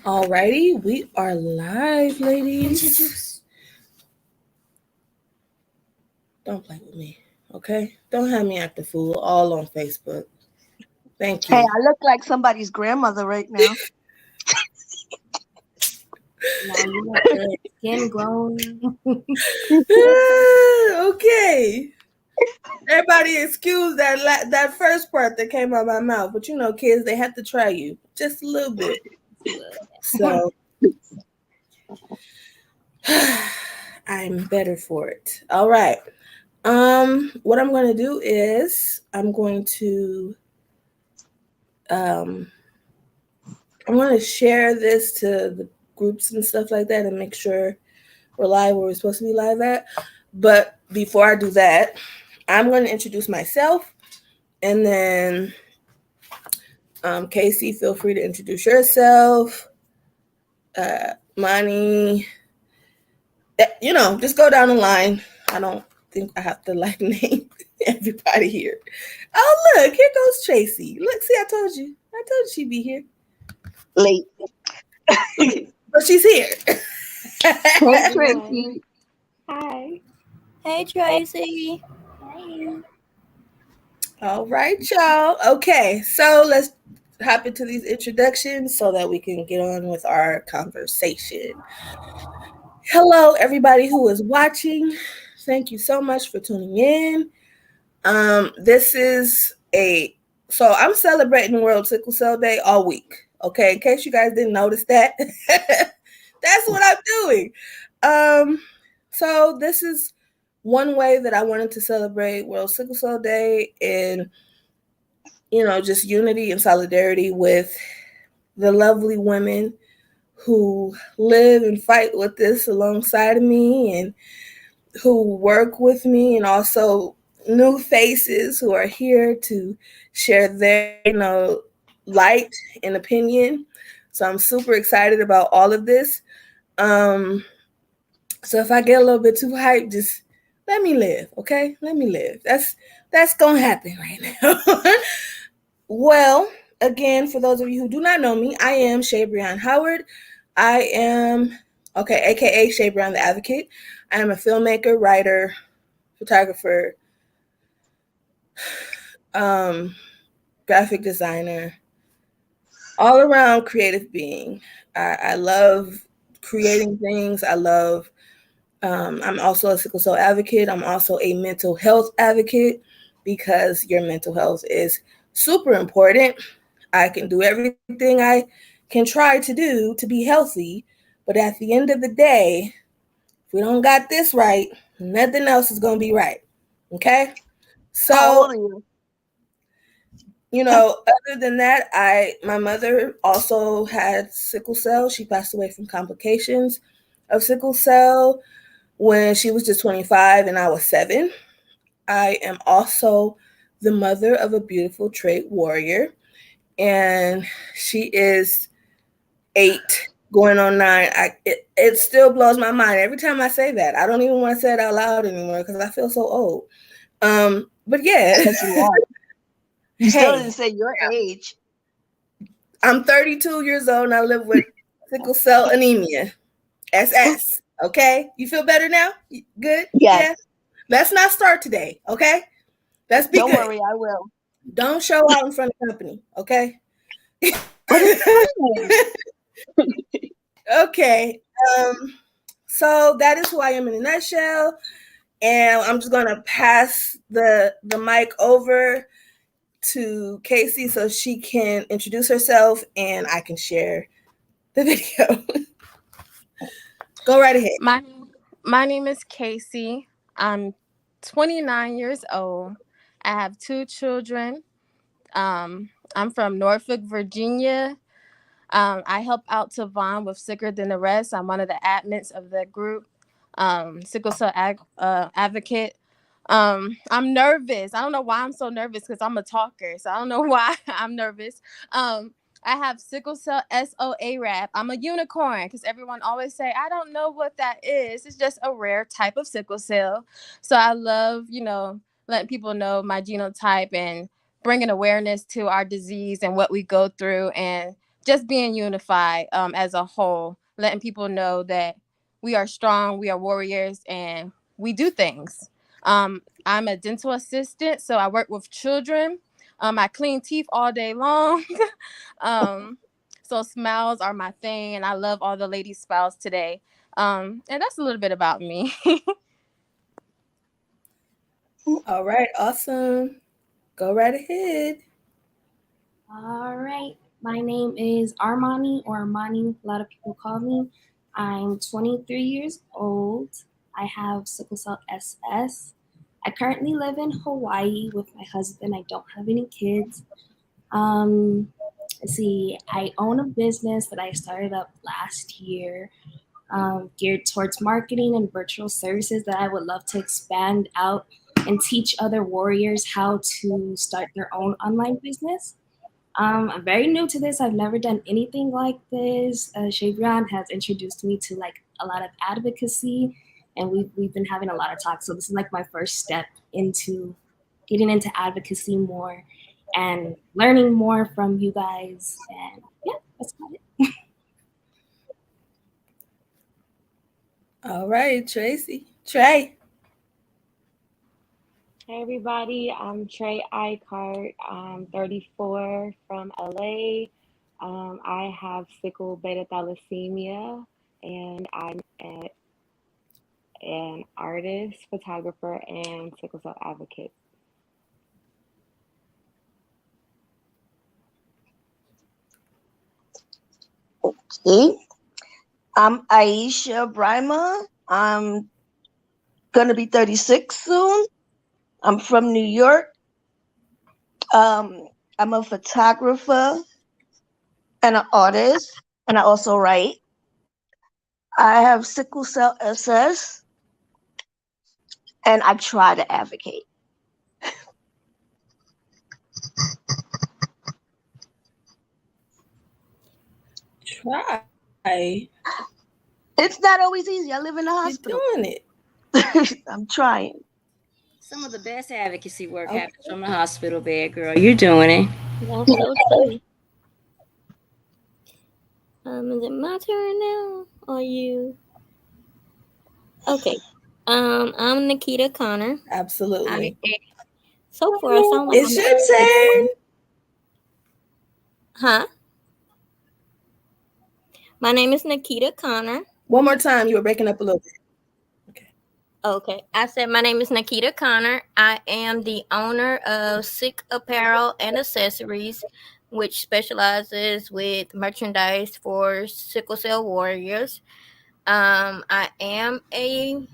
Alrighty, we are live, ladies. Don't play with me, okay? Don't have me act a fool all on Facebook. Thank Hey, you. I look like somebody's grandmother right now. Now you look good, skin glowing. Okay. Everybody excuse that first part that came out of my mouth, but you know, kids, they have to try you just a little bit. So I'm better for it. All right. What I'm going to do is um I'm going to share this to the groups and stuff like that and make sure we're live where we're supposed to be live at. But before I do that, I'm going to introduce myself, and then Casey, feel free to introduce yourself. Money, just go down the line. I don't think I have to name everybody here. Oh, look, here goes Tracy. Look, see, I told you she'd be here, Late. but she's here. Hey, Everyone. Tracy. Hi. Hey Tracy. Hey. All right, y'all. Okay, so let's hop into these introductions so that we can get on with our conversation. Hello, everybody who is watching. Thank you so much for tuning in. This is so I'm celebrating World Sickle Cell Day all week. Okay, in case you guys didn't notice that, that's what I'm doing. So this is one way that I wanted to celebrate World Sickle Cell Day, and just unity and solidarity with the lovely women who live and fight with this alongside of me and who work with me, and also new faces who are here to share their light and opinion. So I'm super excited about all of this. So if I get a little bit too hyped, just let me live, okay? Let me live. That's gonna happen right now. Well, again, for those of you who do not know me, I am Shay Breon Howard. I am, aka Shay Brown the Advocate. I am a filmmaker, writer, photographer, graphic designer, all around creative being. I love creating things. I'm also a sickle cell advocate. I'm also a mental health advocate because your mental health is super important. I can do everything I can try to do to be healthy, but at the end of the day, if we don't got this right, nothing else is going to be right. Okay? How So, old are you? other than that, my mother also had sickle cell. She passed away from complications of sickle cell when she was just 25 and I was 7. I am also the mother of a beautiful trait warrior, and she is 8 going on 9. It still blows my mind every time I say that. I don't even want to say it out loud anymore because I feel so old. But yeah. Yes, you are. You still Hey, didn't say your age. I'm 32 years old and I live with sickle cell anemia. SS. Okay? You feel better now? Good? Yes. Yeah? Let's not start today, okay? Let's be Don't good. worry, I will. Don't show out in front of company, okay? What is happening? Okay. So that is who I am in a nutshell. And I'm just gonna pass the mic over to Casey so she can introduce herself and I can share the video. Go right ahead. My name is Casey. I'm 29 years old. I have 2 children. I'm from Norfolk, Virginia. I help out Tavon with Sicker Than the Rest. I'm one of the admins of that group, sickle cell advocate. I'm nervous. I don't know why I'm so nervous because I'm a talker. So I don't know why I'm nervous. I have sickle cell SOA rap. I'm a unicorn because everyone always say, I don't know what that is. It's just a rare type of sickle cell. So I love, letting people know my genotype and bringing awareness to our disease and what we go through and just being unified as a whole, letting people know that we are strong, we are warriors, and we do things. I'm a dental assistant, so I work with children. I clean teeth all day long. um, so smiles are my thing, and I love all the ladies' smiles today. And that's a little bit about me. All right, awesome. Go right ahead. All right. My name is Armani, or Armani, a lot of people call me. I'm 23 years old. I have sickle cell SS. I currently live in Hawaii with my husband. I don't have any kids. Um, let's see, I own a business that I started up last year, geared towards marketing and virtual services that I would love to expand out and teach other warriors how to start their own online business. I'm very new to this. I've never done anything like this. Shavrian has introduced me to like a lot of advocacy, and we've been having a lot of talks. So this is like my first step into getting into advocacy more and learning more from you guys. And yeah, that's about it. All right, Tracy. Trey. Hey everybody, I'm Trey Icart. I'm 34 from LA. I have sickle beta thalassemia, and I'm an artist, photographer, and sickle cell advocate. Okay. I'm Aisha Brima. I'm gonna be 36 soon. I'm from New York. I'm a photographer and an artist, and I also write. I have sickle cell SS, and I try to advocate. Try. It's not always easy. I live in the You're hospital. doing it. I'm trying. Some of the best advocacy work happens from the hospital bed, girl. You're doing it. That's so true. Is it my turn now? Or you? Okay. I'm Nikita Connor. Absolutely. So far, I sound like It's I'm your turn. Huh? My name is Nikita Connor. One more time. You were breaking up a little bit. Okay. I said my name is Nikita Connor. I am the owner of Sick Apparel and Accessories, which specializes with merchandise for sickle cell warriors. I am I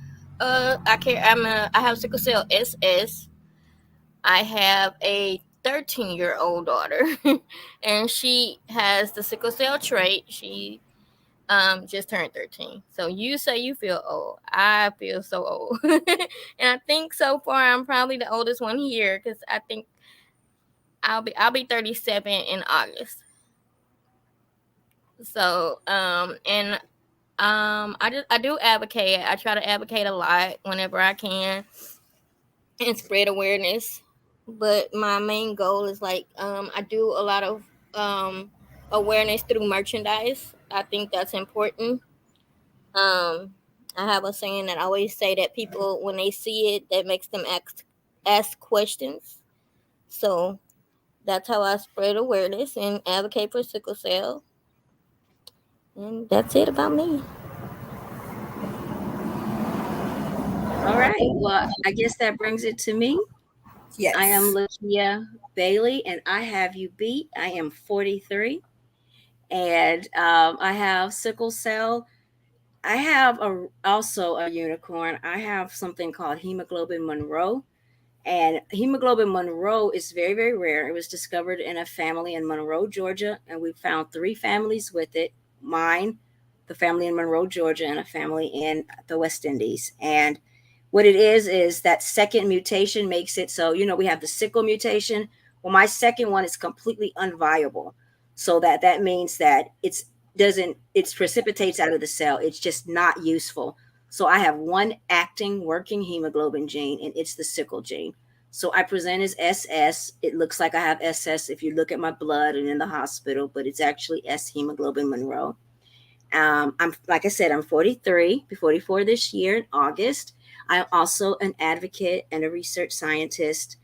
have sickle cell SS. I have a 13-year-old daughter, and she has the sickle cell trait. She just turned 13. So you say you feel old. I feel so old. And I think so far I'm probably the oldest one here, cuz I think I'll be 37 in August. So and I do advocate. I try to advocate a lot whenever I can and spread awareness. But my main goal is like I do a lot of awareness through merchandise. I think that's important. Um, I have a saying that I always say that people, when they see it, that makes them ask questions. So that's how I spread awareness and advocate for sickle cell. And that's it about me. All right. Well, I guess that brings it to me. I am Yes. Lakia Bailey, and I have you beat. I am 43, and I have sickle cell. I have also a unicorn. I have something called hemoglobin Monroe. And hemoglobin Monroe is very, very rare. It was discovered in a family in Monroe, Georgia, and we found three families with it: mine, the family in Monroe, Georgia, and a family in the West Indies. And what it is that second mutation makes it so, we have the sickle mutation. Well, my second one is completely unviable. So that means that it precipitates out of the cell. It's just not useful. So I have one acting working hemoglobin gene, and it's the sickle gene. So I present as SS. It looks like I have SS if you look at my blood and in the hospital, but it's actually S hemoglobin Monroe. I'm like I said, I'm 43, be 44 this year in August. I'm also an advocate and a research scientist,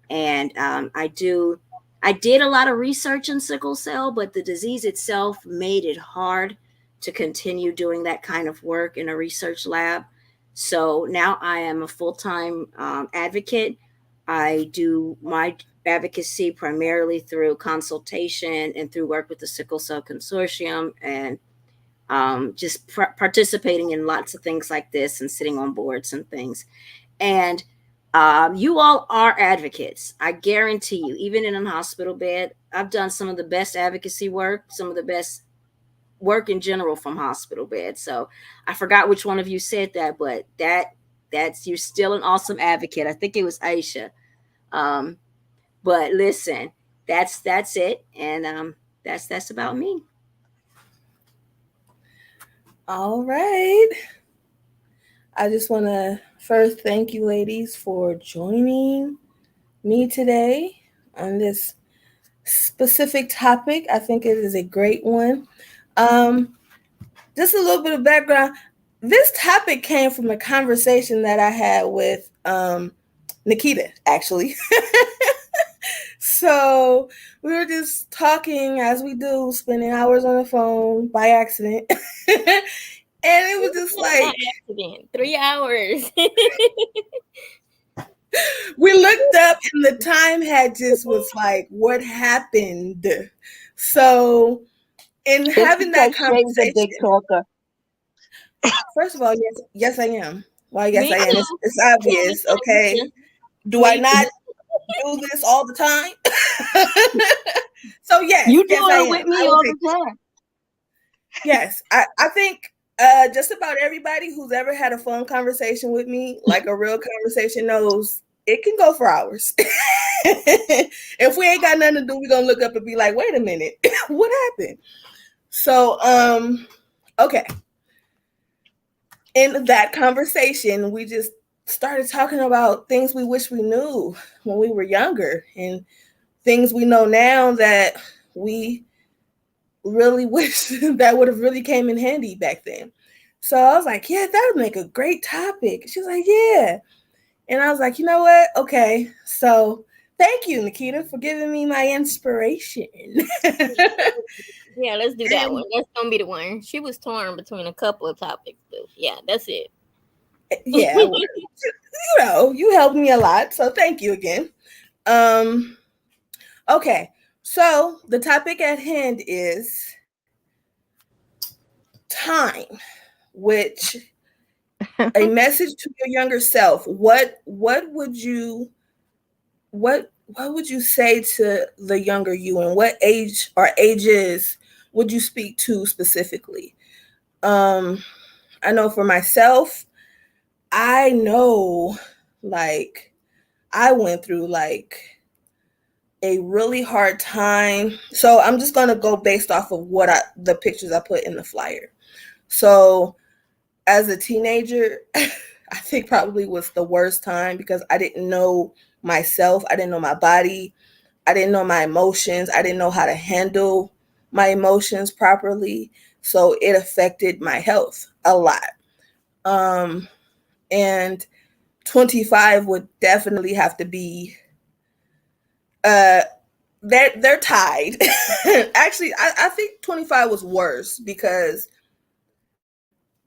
and I did a lot of research in sickle cell, but the disease itself made it hard to continue doing that kind of work in a research lab. So now I am a full time advocate. I do my advocacy primarily through consultation and through work with the Sickle Cell Consortium and just participating in lots of things like this and sitting on boards and things. And you all are advocates. I guarantee you, even in a hospital bed, I've done some of the best advocacy work, some of the best work in general from hospital bed. So I forgot which one of you said that, but that's you're still an awesome advocate. I think it was Aisha. Um, but listen, that's it, and that's about me. All right. I just want to first thank you, ladies, for joining me today on this specific topic. I think it is a great one. Um, just a little bit of background. This topic came from a conversation that I had with Nikita, actually. So we were just talking as we do, spending hours on the phone by accident. And it was just like accident. 3 hours. we looked up and the time had just was like, what happened? So in It's having that because Trey's a big conversation, talker. first of all, yes, I am. Well, yes, Me I am. too. It's obvious. Okay. Do I Me not too. do this all the time? So You do yes, I it am. with me I will all take the time. yes. I think just about everybody who's ever had a phone conversation with me, like a real conversation, knows it can go for hours. If we ain't got nothing to do, we're gonna look up and be like, wait a minute, what happened? So okay. In that conversation, we just started talking about things we wish we knew when we were younger and things we know now that we really wish that would have really came in handy back then. So I was like, yeah, that would make a great topic. She was like, yeah. And I was like, you know what? Okay. So thank you, Nikita, for giving me my inspiration. Yeah, let's do that And one. That's gonna be the one. She was torn between a couple of topics, but yeah, that's it. yeah, well, you helped me a lot. So thank you again. Um, okay. So the topic at hand is time, which a message to your younger self. What would you what would you say to the younger you, and what age or ages would you speak to specifically? Um I know for myself, I know like I went through like a really hard time. So I'm just going to go based off of the pictures I put in the flyer. So as a teenager, I think probably was the worst time because I didn't know myself. I didn't know my body. I didn't know my emotions. I didn't know how to handle my emotions properly. So it affected my health a lot. Um, and 25 would definitely have to be, uh, they're tied. Actually, I think 25 was worse because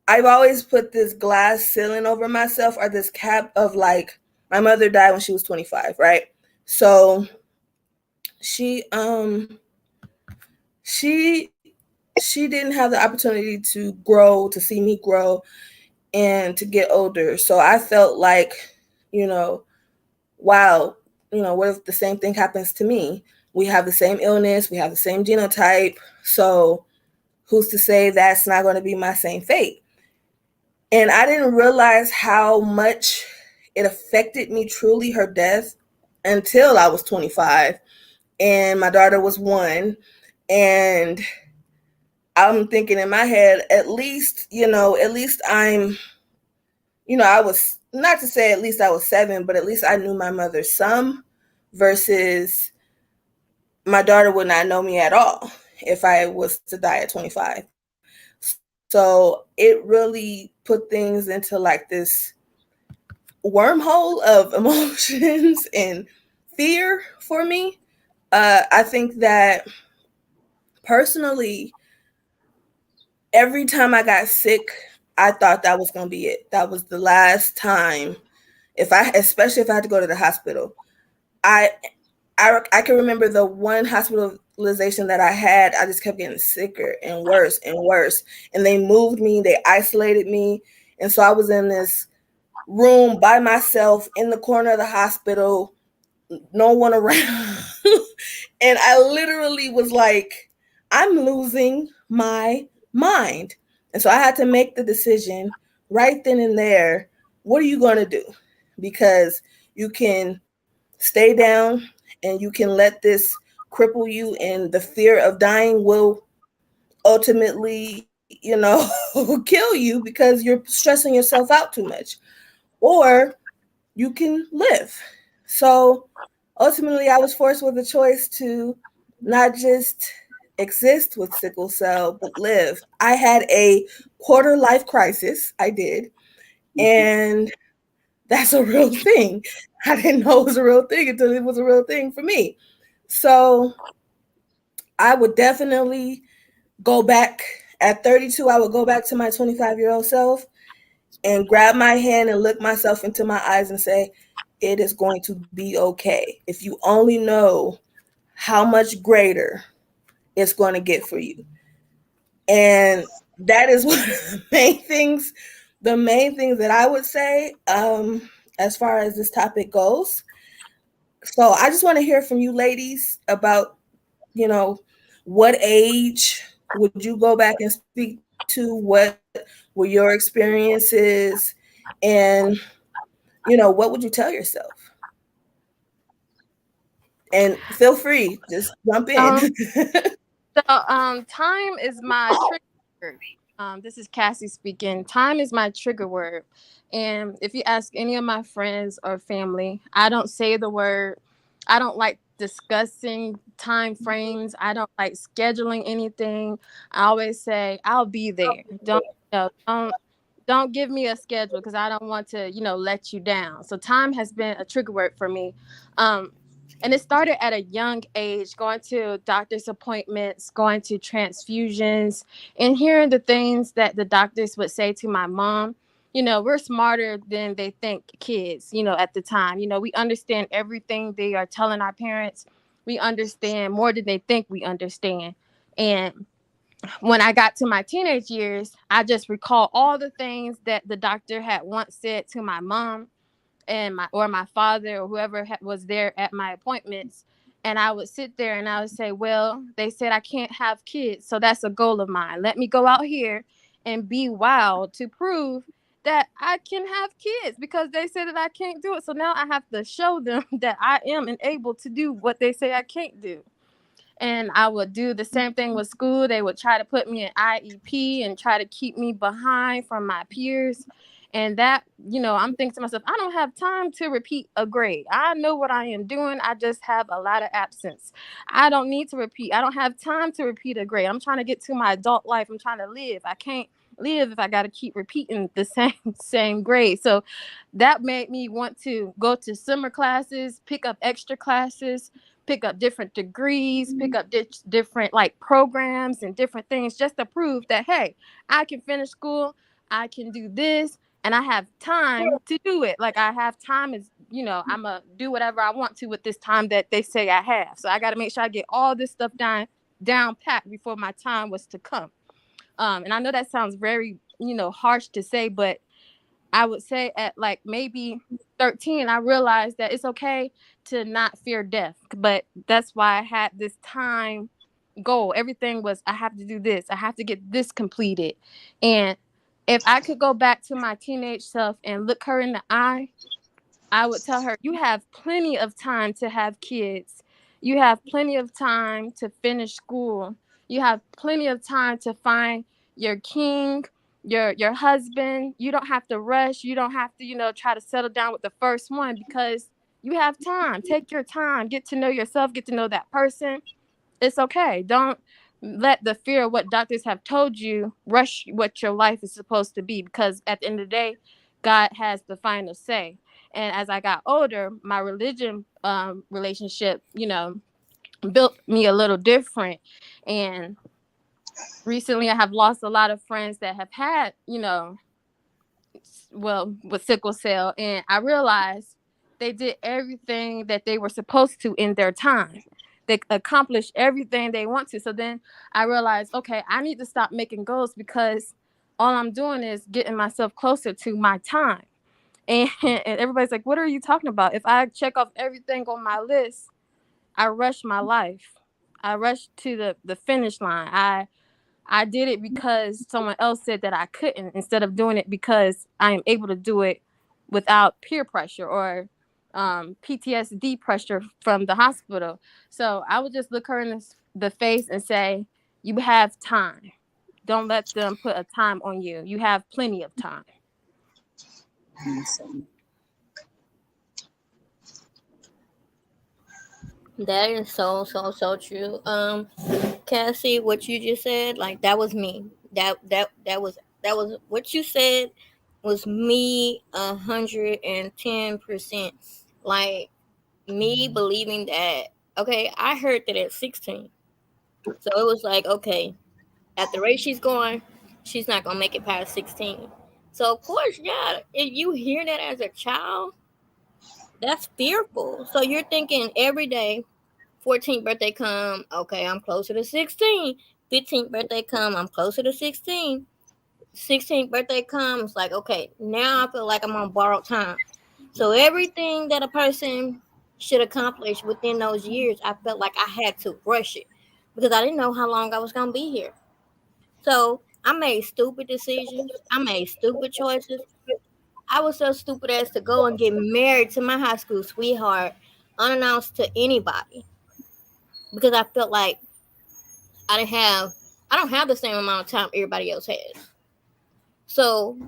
I've always put this glass ceiling over myself or this cap of like my mother died when she was 25, right? So she she she didn't have the opportunity to grow, to see me grow and to get older. So I felt like, you know, wow, what if the same thing happens to me? We have the same illness, we have the same genotype. So who's to say that's not going to be my same fate? And I didn't realize how much it affected me truly, her death, until I was 25 and my daughter was 1. And I'm thinking in my head, at least I'm, I was not to say at least I was 7, but at least I knew my mother some, versus my daughter would not know me at all if I was to die at 25. So it really put things into like this wormhole of emotions and fear for me. I think that personally, every time I got sick, I thought that was going to be it. That was the last time. Especially if I had to go to the hospital, I, I can remember the one hospitalization that I had. I just kept getting sicker and worse and worse. And they moved me, they isolated me. And so I was in this room by myself in the corner of the hospital, no one around. And I literally was like, I'm losing my mind. And so I had to make the decision right then and there. What are you going to do? Because you can stay down and you can let this cripple you, and the fear of dying will ultimately, kill you because you're stressing yourself out too much. Or you can live. So ultimately, I was forced with a choice to not just exist with sickle cell, but live. I had a quarter life crisis. I did. And that's a real thing. I didn't know it was a real thing until it was a real thing for me. So I would definitely go back at 32. I would go back to my 25-year-old self and grab my hand and look myself into my eyes and say, it is going to be okay. If you only know how much greater it's going to get for you. And that is one of the main things that I would say, as far as this topic goes. So I just want to hear from you ladies about, you know, what age would you go back and speak to? What were your experiences? And, what would you tell yourself? And feel free, just jump in. Um, time is my trigger word. This is Cassie speaking. Time is my trigger word. And if you ask any of my friends or family, I don't say the word. I don't like discussing time frames. I don't like scheduling anything. I always say I'll be there. Don't give me a schedule because I don't want to, let you down. So time has been a trigger word for me. Um, and it started at a young age, going to doctor's appointments, going to transfusions, and hearing the things that the doctors would say to my mom. We're smarter than they think, kids, at the time. We understand everything they are telling our parents. We understand more than they think we understand. And when I got to my teenage years, I just recall all the things that the doctor had once said to my mom and my father or whoever was there at my appointments. And I would sit there and I would say, well, they said I can't have kids, so that's a goal of mine. Let me go out here and be wild to prove that I can have kids because they said that I can't do it. So now I have to show them that I am and able to do what they say I can't do. And I would do the same thing with school. They would try to put me in IEP and try to keep me behind from my peers. And that, I'm thinking to myself, I don't have time to repeat a grade. I know what I am doing. I just have a lot of absence. I don't need to repeat. I don't have time to repeat a grade. I'm trying to get to my adult life. I'm trying to live. I can't live if I got to keep repeating the same grade. So that made me want to go to summer classes, pick up extra classes, pick up different degrees, pick up different like programs and different things just to prove that, hey, I can finish school, I can do this, and I have time to do it. Like I have time is, I'm going to do whatever I want to with this time that they say I have. So I got to make sure I get all this stuff down packed before my time was to come. And I know that sounds very, harsh to say, but I would say at like maybe 13, I realized that it's okay to not fear death. But that's why I had this time goal. Everything was, I have to do this, I have to get this completed. And if I could go back to my teenage self and look her in the eye, I would tell her, you have plenty of time to have kids. You have plenty of time to finish school. You have plenty of time to find your king your husband. You don't have to rush. You don't have to, try to settle down with the first one, because you have time. Take your time. Get to know yourself. Get to know that person. It's okay. Don't let the fear of what doctors have told you rush what your life is supposed to be, because at the end of the day, God has the final say. And as I got older, my religion relationship, built me a little different. And recently I have lost a lot of friends that have had, with sickle cell, and I realized they did everything that they were supposed to in their time. They accomplished everything they want to. So then I realized, okay, I need to stop making goals, because all I'm doing is getting myself closer to my time. And everybody's like, what are you talking about? If I check off everything on my list, I rush my life. I rush to the finish line. I did it because someone else said that I couldn't, instead of doing it because I am able to do it without peer pressure or PTSD pressure from the hospital. So I would just look her in the face and say, you have time. Don't let them put a time on you. You have plenty of time. Awesome. That is so so so true. Cassie, what you just said, like that was me. That was what you said was me 110%. Like me believing that. Okay, I heard that at 16, so it was like, okay, at the rate she's going, she's not gonna make it past 16. So of course, yeah, if you hear that as a child, that's fearful. So you're thinking every day, 14th birthday come, okay, I'm closer to 16. 15th birthday come, I'm closer to 16. 16th birthday comes, like, okay, now I feel like I'm on borrowed time. So everything that a person should accomplish within those years, I felt like I had to rush it because I didn't know how long I was going to be here. So I made stupid decisions. I made stupid choices. I was so stupid as to go and get married to my high school sweetheart unannounced to anybody because I felt like I didn't have I don't have the same amount of time everybody else has. So,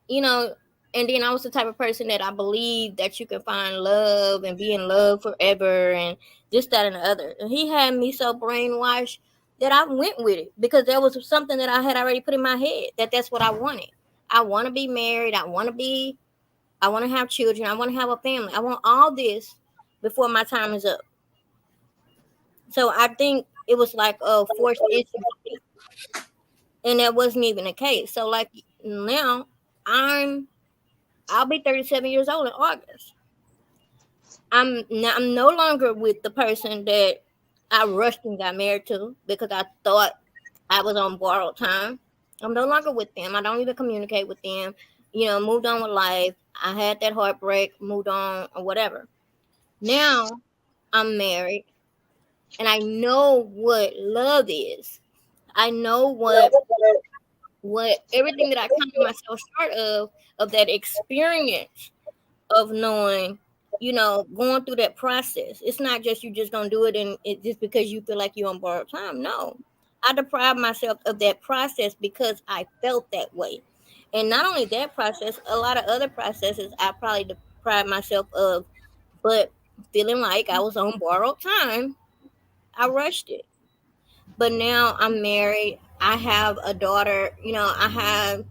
you know, and then I was the type of person that I believe that you can find love and be in love forever and this, that, and the other. And he had me so brainwashed that I went with it because there was something that I had already put in my head that that's what I wanted. I want to be married. I want to have children. I want to have a family. I want all this before my time is up. So I think it was like a forced entry for me. And that wasn't even the case. So like now I'm I'll be 37 years old in August. I'm no longer with the person that I rushed and got married to because I thought I was on borrowed time. I'm no longer with them. I don't even communicate with them. You know, moved on with life. I had that heartbreak, moved on or whatever. Now I'm married and I know what love is. I know what everything that I counted myself short of that experience of knowing, you know, going through that process. It's not just you just gonna do it and it just because you feel like you're on borrowed time. No. I deprived myself of that process because I felt that way. And not only that process, a lot of other processes I probably deprived myself of, but feeling like I was on borrowed time, I rushed it. But now I'm married. I have a daughter. You know, I have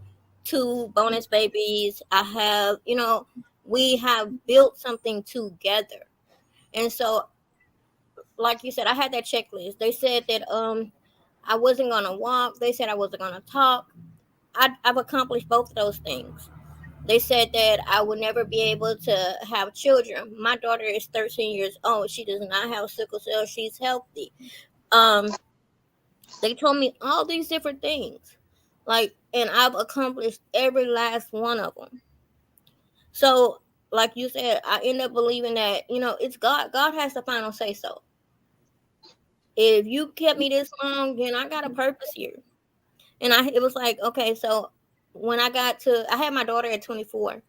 two bonus babies. I have, you know, we have built something together. And so, like you said, I had that checklist. They said that I wasn't gonna walk. They said I wasn't gonna talk. I've accomplished both of those things. They said that I would never be able to have children. My daughter is 13 years old. She does not have sickle cell. She's healthy. Um, They told me all these different things. Like, and I've accomplished every last one of them. So, like you said, I end up believing that, you know, it's God. God has the final say so. If you kept me this long, then I got a purpose here. And it was like, okay, so I had my daughter at 24.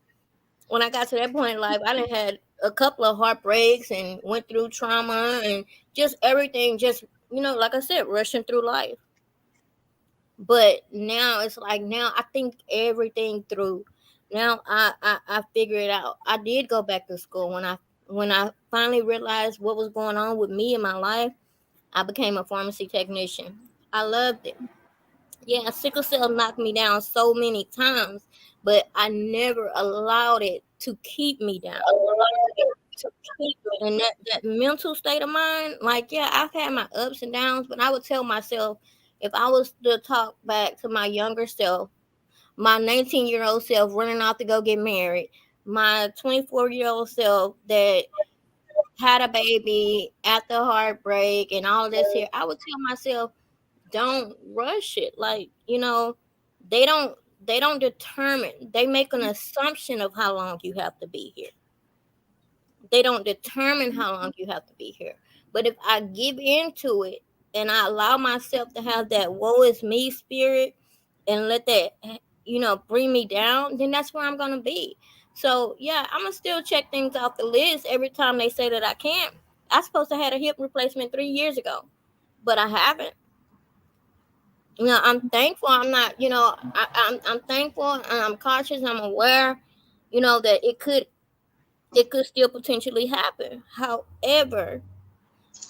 When I got to that point in life, I done had a couple of heartbreaks and went through trauma and just everything, just, you know, like I said, rushing through life. But now it's like now I think everything through. Now I figure it out. I did go back to school when I finally realized what was going on with me in my life. I became a pharmacy technician. I loved it. Yeah, sickle cell knocked me down so many times, but I never allowed it to keep me down. And that mental state of mind, like, yeah, I've had my ups and downs, but I would tell myself if I was to talk back to my younger self, my 19-year-old self running off to go get married, my 24-year-old self that had a baby after heartbreak and all this here, I would tell myself, don't rush it. Like, they don't they don't determine. They make an assumption of how long you have to be here. They don't determine how long you have to be here. But if I give into it and I allow myself to have that woe is me spirit and let that bring me down, then that's where I'm gonna be. So yeah, I'm gonna still check things off the list every time they say that I can't. I supposed to had a hip replacement 3 years ago, but I haven't. I'm thankful. I'm not, I'm thankful and I'm cautious. I'm aware, that it could still potentially happen. However,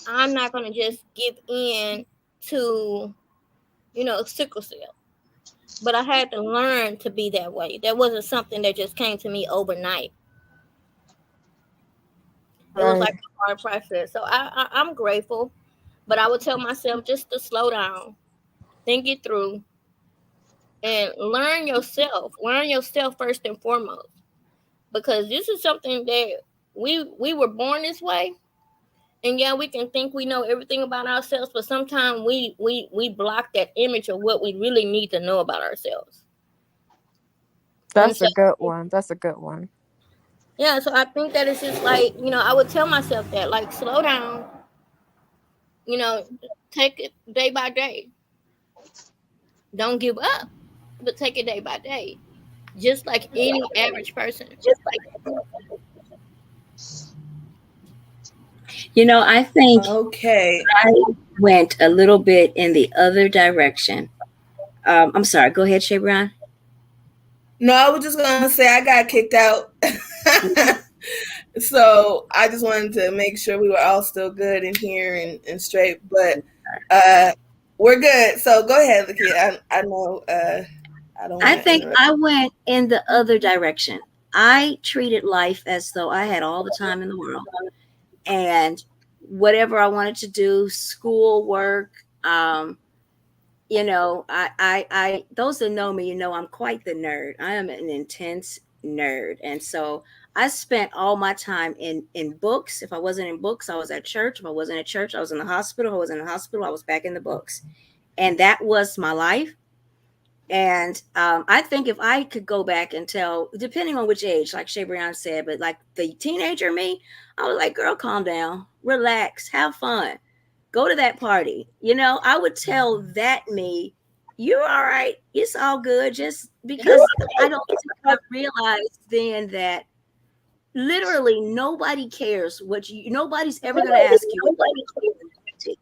I'm not gonna just give in to, sickle cell. But I had to learn to be that way. That wasn't something that just came to me overnight. It was like Right. a hard process. So I'm grateful, but I would tell myself just to slow down, think it through, and learn yourself. Learn yourself first and foremost, because this is something that we were born this way. And yeah, we can think we know everything about ourselves, but sometimes we block that image of what we really need to know about ourselves. And That's so a good one. That's a good one. yeah, so I think that it's just like, I would tell myself that, like, slow down, you know, take it day by day. Don't give up, but take it day by day. Just like any average person. I think Okay. I went a little bit in the other direction. I'm sorry. Go ahead, Shay Brown. No, I was just gonna say I got kicked out. So I just wanted to make sure we were all still good in here and straight. But uh we're good. So go ahead, Lakia. I know I don't I want to think interrupt I you. went in the other direction. I treated life as though I had all the time in the world, and whatever I wanted to do, school, work, those that know me, I'm quite the nerd. I am an intense nerd. And so I spent all my time in books. If I wasn't in books, I was at church. If I wasn't at church, I was in the hospital. If I was in the hospital, I was back in the books. And that was my life. And I think if I could go back and tell, depending on which age, like Shay Brian said, but like the teenager me, I was like, girl, calm down, relax, have fun, go to that party. I would tell that me, you're all right, it's all good. Just because I don't think I realized then that literally nobody cares nobody's ever going to ask you what you,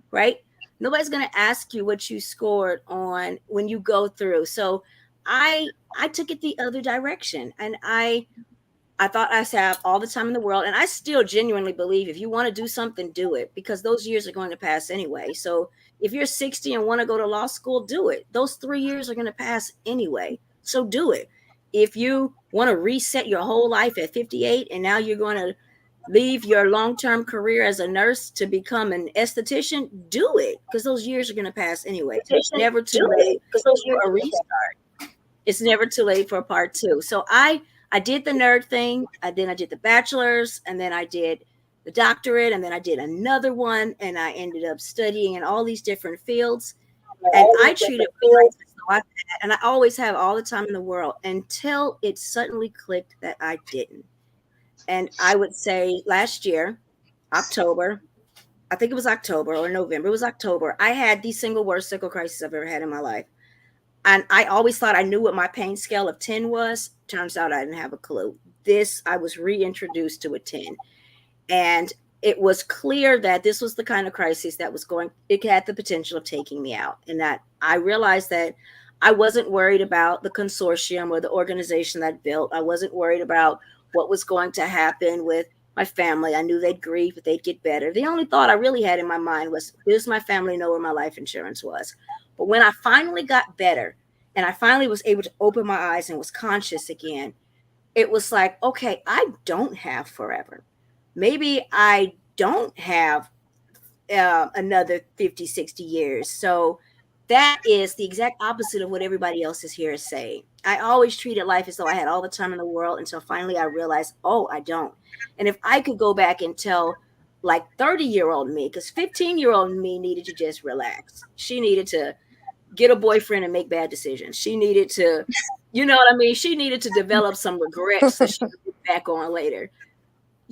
right? Nobody's going to ask you what you scored on when you go through. So I took it the other direction, and I thought I have all the time in the world, and I still genuinely believe if you want to do something, do it, because those years are going to pass anyway. So if you're 60 and want to go to law school, do it. Those 3 years are going to pass anyway. So do it. If you want to reset your whole life at 58 and now you're going to leave your long-term career as a nurse to become an esthetician, do it, because those years are going to pass anyway. It's never too late for a restart. It's never too late for a part two. So I did the nerd thing. Then I did the bachelor's, and then I did the doctorate, and then I did another one, and I ended up studying in all these different fields. And I treated life as though I had, and I always have all the time in the world until it suddenly clicked that I didn't. And I would say last year, October, I think it was October or November, it was October, I had the single worst sickle crisis I've ever had in my life. And I always thought I knew what my pain scale of 10 was. Turns out I didn't have a clue. I was reintroduced to a 10. And it was clear that this was the kind of crisis that was going, it had the potential of taking me out. And that I realized that I wasn't worried about the consortium or the organization that built. I wasn't worried about what was going to happen with my family. I knew they'd grieve, but they'd get better. The only thought I really had in my mind was, does my family know where my life insurance was? But when I finally got better and I finally was able to open my eyes and was conscious again, it was like, okay, I don't have forever. Maybe I don't have another 50, 60 years. So that is the exact opposite of what everybody else is here is saying. I always treated life as though I had all the time in the world until finally I realized, oh, I don't. And if I could go back and tell like 30-year-old me, because 15-year-old me needed to just relax. She needed to get a boyfriend and make bad decisions. She needed to, you know what I mean? She needed to develop some regrets that she could look back on later.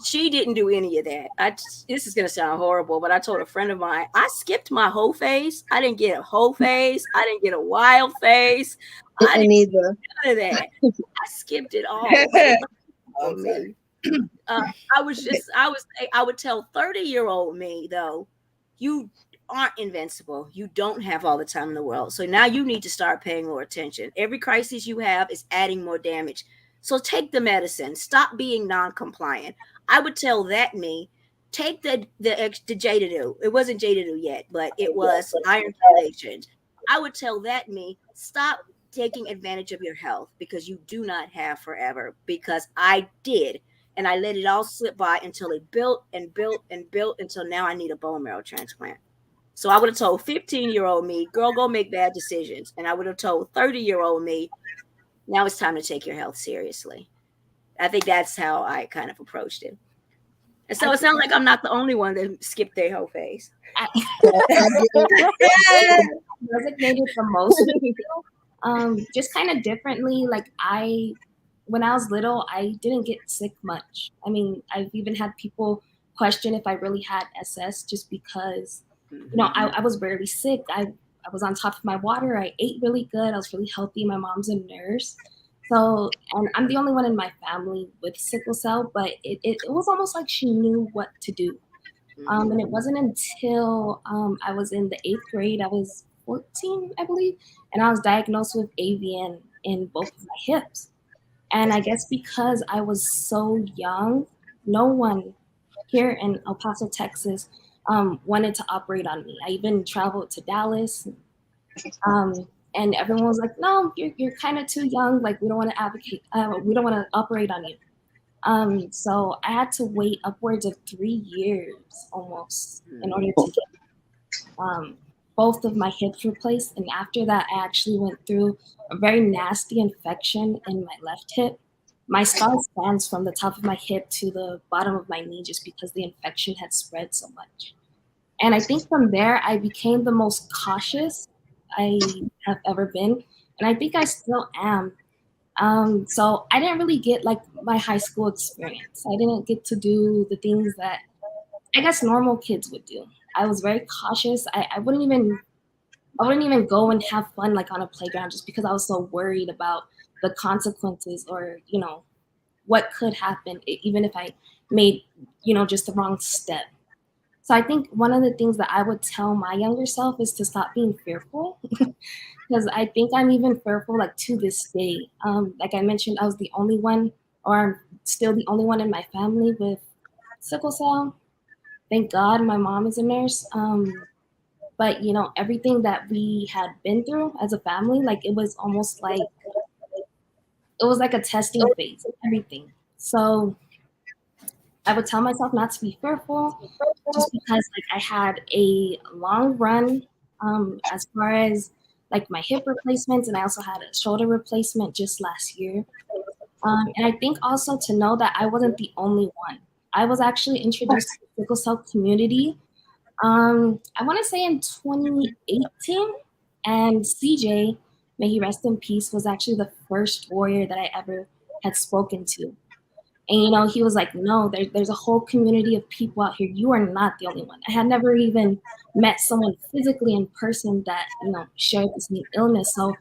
She didn't do any of that. This is gonna sound horrible, but I told a friend of mine, I skipped my whole phase. I didn't get a whole phase. I didn't get a wild phase. I Me didn't neither. do none of that. I skipped it all. So Oh, for sorry. me, uh, I would tell 30-year-old me though, you aren't invincible. You don't have all the time in the world. So now you need to start paying more attention. Every crisis you have is adding more damage. So take the medicine. Stop being non-compliant. I would tell that me, take the Jadadu. It wasn't Jadadu yet, but it was iron chelation. I would tell that me, stop taking advantage of your health because you do not have forever. Because I did, and I let it all slip by until it built and built and built until now I need a bone marrow transplant. So I would have told 15-year-old me, girl, go make bad decisions. And I would have told 30-year-old me, now it's time to take your health seriously. I think that's how I kind of approached it. And I so it sounds like I'm not the only one that skipped their whole phase. I, I did. I resonated for most people. Just kind of differently. Like when I was little, I didn't get sick much. I mean, I've even had people question if I really had SS just because, I was rarely sick. I was on top of my water. I ate really good. I was really healthy. My mom's a nurse. So, and I'm the only one in my family with sickle cell, but it was almost like she knew what to do. And it wasn't until I was in the eighth grade, I was 14, I believe, and I was diagnosed with AVN in both of my hips. And I guess because I was so young, no one here in El Paso, Texas, wanted to operate on me. I even traveled to Dallas, and everyone was like, "No, you're kind of too young. Like we don't want to advocate. We don't want to operate on you." So I had to wait upwards of 3 years almost in order to get both of my hips replaced. And after that, I actually went through a very nasty infection in my left hip. My scar spans from the top of my hip to the bottom of my knee just because the infection had spread so much. And I think from there, I became the most cautious I have ever been. And I think I still am. So I didn't really get like my high school experience. I didn't get to do the things that I guess normal kids would do. I was very cautious. I wouldn't even go and have fun like on a playground just because I was so worried about the consequences or what could happen even if I made just the wrong step. So I think one of the things that I would tell my younger self is to stop being fearful because I think I'm even fearful like to this day. Like I mentioned, I was the only one, or I'm still the only one in my family with sickle cell. Thank God my mom is a nurse. But everything that we had been through as a family, like it was almost like it was like a testing phase, everything. So I would tell myself not to be fearful, just because like I had a long run as far as like my hip replacements, and I also had a shoulder replacement just last year. And I think also to know that I wasn't the only one. I was actually introduced to the sickle cell community. I want to say in 2018, and CJ, may he rest in peace, was actually the first warrior that I ever had spoken to. And he was like, "No, there's a whole community of people out here. You are not the only one." I had never even met someone physically in person that shared the same illness. So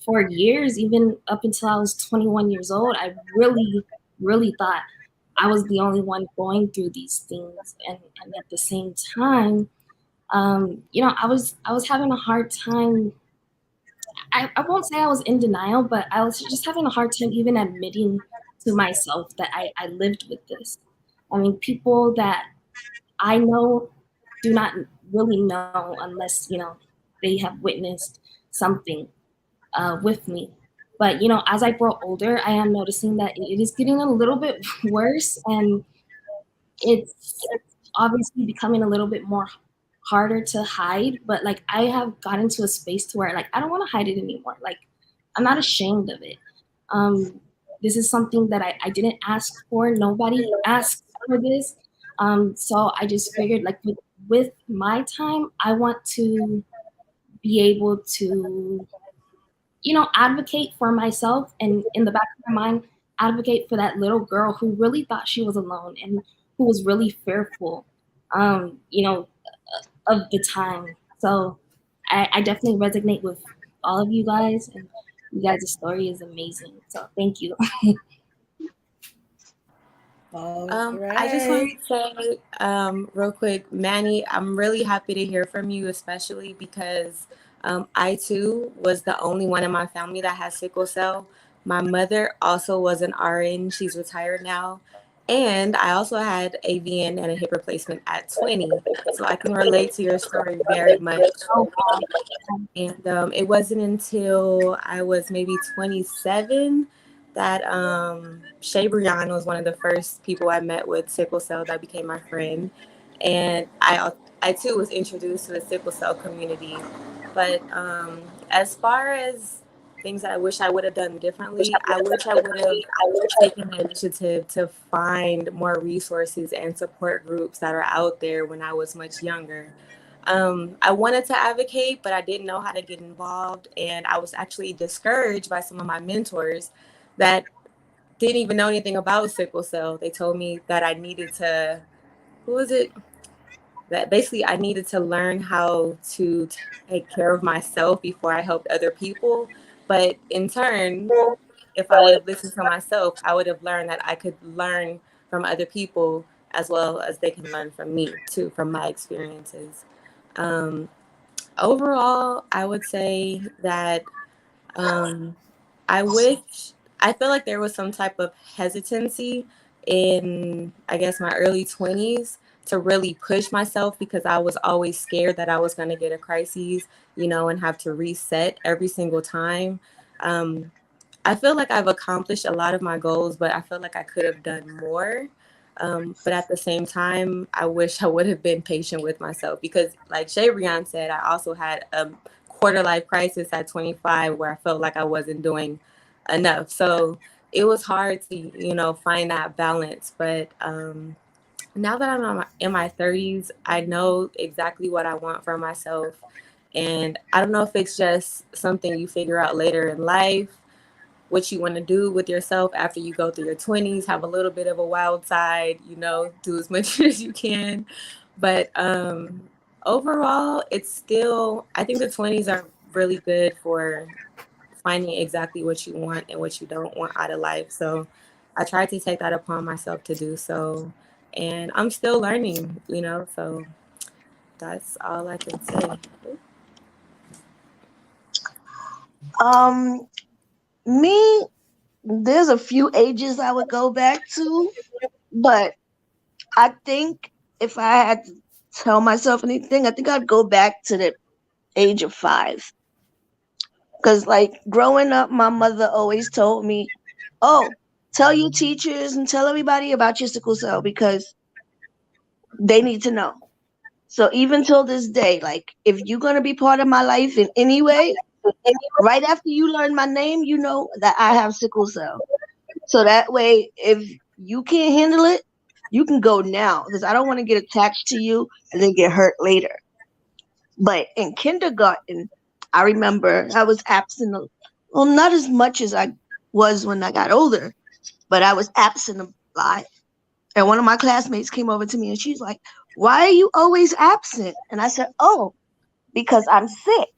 for years, even up until I was 21 years old, I really, really thought I was the only one going through these things, and at the same time, I was having a hard time. I won't say I was in denial, but I was just having a hard time even admitting to myself that I lived with this. I mean, people that I know do not really know unless, they have witnessed something with me. But, as I grow older, I am noticing that it is getting a little bit worse, and it's obviously becoming a little bit more harder to hide. But like, I have gotten to a space to where, like, I don't want to hide it anymore. Like, I'm not ashamed of it. um this is something that I didn't ask for. Nobody asked for this. So I just figured, like, with my time, I want to be able to, advocate for myself, and in the back of my mind, advocate for that little girl who really thought she was alone and who was really fearful, um, you know, of the time. So I definitely resonate with all of you guys, and you guys' story is amazing. So thank you. All I just want right. to say, real quick, Manny, I'm really happy to hear from you, especially because I too was the only one in my family that has sickle cell. My mother also was an RN. She's retired now. And I also had AVN and a hip replacement at 20. So I can relate to your story very much. Oh, And it wasn't until I was maybe 27 that Shay Brian was one of the first people I met with sickle cell that became my friend. And I too was introduced to the sickle cell community. But as far as things that I wish I would have done differently, I wish I would have taken the initiative to find more resources and support groups that are out there when I was much younger. I wanted to advocate, but I didn't know how to get involved. And I was actually discouraged by some of my mentors that didn't even know anything about sickle cell. They told me that I needed to, who was it? That basically I needed to learn how to take care of myself before I helped other people. But in turn, if I would have listened to myself, I would have learned that I could learn from other people as well as they can learn from me too, from my experiences. Um, Overall, I would say that um, I wish, I feel like there was some type of hesitancy in, I guess, my early 20s to really push myself because I was always scared that I was going to get a crisis, and have to reset every single time. Um, I feel like I've accomplished a lot of my goals, but I feel like I could have done more. But at the same time, I wish I would have been patient with myself because, like Shay Brian said, I also had a quarter life crisis at 25 where I felt like I wasn't doing enough. So it was hard to, find that balance. But now that I'm in my 30s, I know exactly what I want for myself. And I don't know if it's just something you figure out later in life what you want to do with yourself after you go through your 20s, have a little bit of a wild side, do as much as you can. But overall, it's still, I think the 20s are really good for finding exactly what you want and what you don't want out of life. So I try to take that upon myself to do so. And I'm still learning, so that's all I can say. Um, me, there's a few ages I would go back to, but I think if I had to tell myself anything, I think I'd go back to the age of 5. Because, like, growing up, my mother always told me, oh, tell your teachers and tell everybody about your sickle cell because they need to know. So, even till this day, like, if you're going to be part of my life in any way, right after you learn my name, you know that I have sickle cell. So that way, if you can't handle it, you can go now because I don't want to get attached to you and then get hurt later. But in kindergarten, I remember I was absent, well, not as much as I was when I got older, but I was absent a lot. And one of my classmates came over to me and she's like, why are you always absent? And I said, oh, because I'm sick.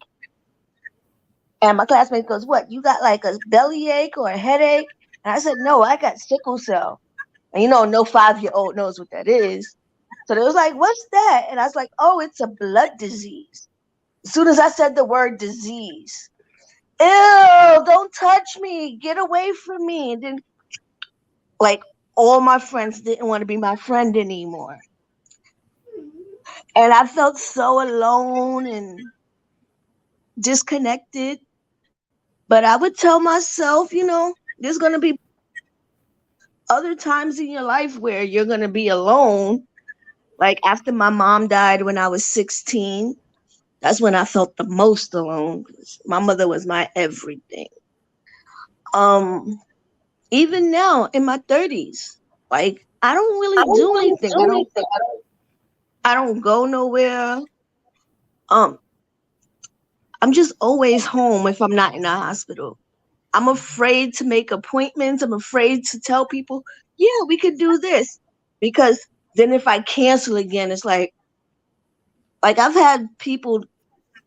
And my classmate goes, what? You got like a bellyache or a headache? And I said, no, I got sickle cell. And no 5-year-old knows what that is. So they was like, "What's that?" And I was like, "Oh, it's a blood disease." As soon as I said the word disease, ew, don't touch me, get away from me. And then, like, all my friends didn't want to be my friend anymore. And I felt so alone and disconnected. But I would tell myself, there's going to be other times in your life where you're going to be alone. Like after my mom died when I was 16, that's when I felt the most alone. 'Cause my mother was my everything. Um, Even now in my 30s, like I don't I really don't do really anything. do anything. I don't. I don't go nowhere. Um, I'm just always home if I'm not in the hospital. I'm afraid to make appointments. I'm afraid to tell people, yeah, we could do this. Because then if I cancel again, it's like I've had people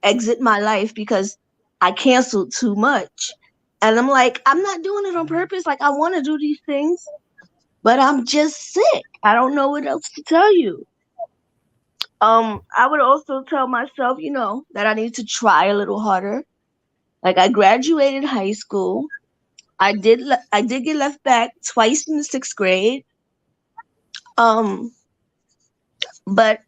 exit my life because I canceled too much. And I'm like, I'm not doing it on purpose. Like I want to do these things, but I'm just sick. I don't know what else to tell you. I would also tell myself, that I need to try a little harder. Like I graduated high school. I did get left back twice in the 6th grade. Um, but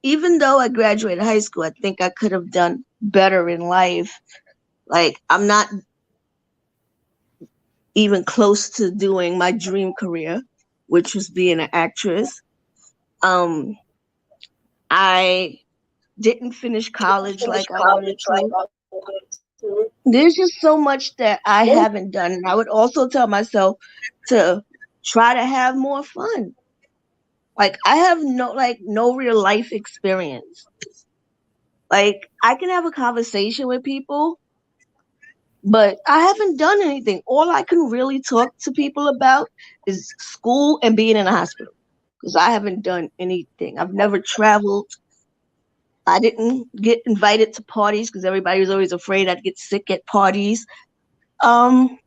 even though I graduated high school, I think I could have done better in life. Like I'm not even close to doing my dream career, which was being an actress. Um, I didn't finish college Finish like I wanted college like to. I wanted to. There's just so much that I haven't done. And I would also tell myself to try to have more fun. Like I have no real life experience. Like I can have a conversation with people, but I haven't done anything. All I can really talk to people about is school and being in a hospital because I haven't done anything. I've never traveled. I didn't get invited to parties because everybody was always afraid I'd get sick at parties. Um,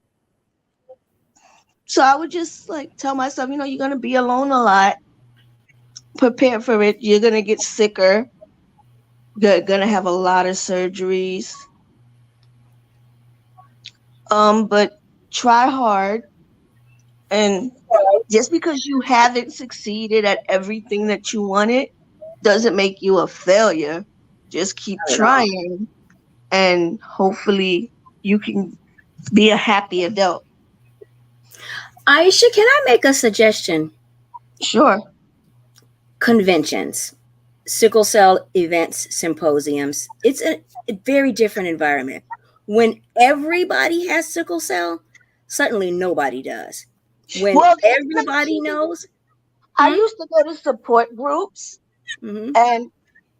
so I would just like tell myself, you're gonna be alone a lot. Prepare for it. You're gonna get sicker. You're gonna have a lot of surgeries. But try hard. And just because you haven't succeeded at everything that you wanted doesn't make you a failure. Just keep I know. trying and hopefully you can be a happy adult. Aisha, can I make a suggestion? Sure. Conventions, sickle cell events, symposiums. It's a very different environment. When everybody has sickle cell, suddenly nobody does. When Well, that's not everybody true. knows, I hmm? used to go to support groups Hmm. and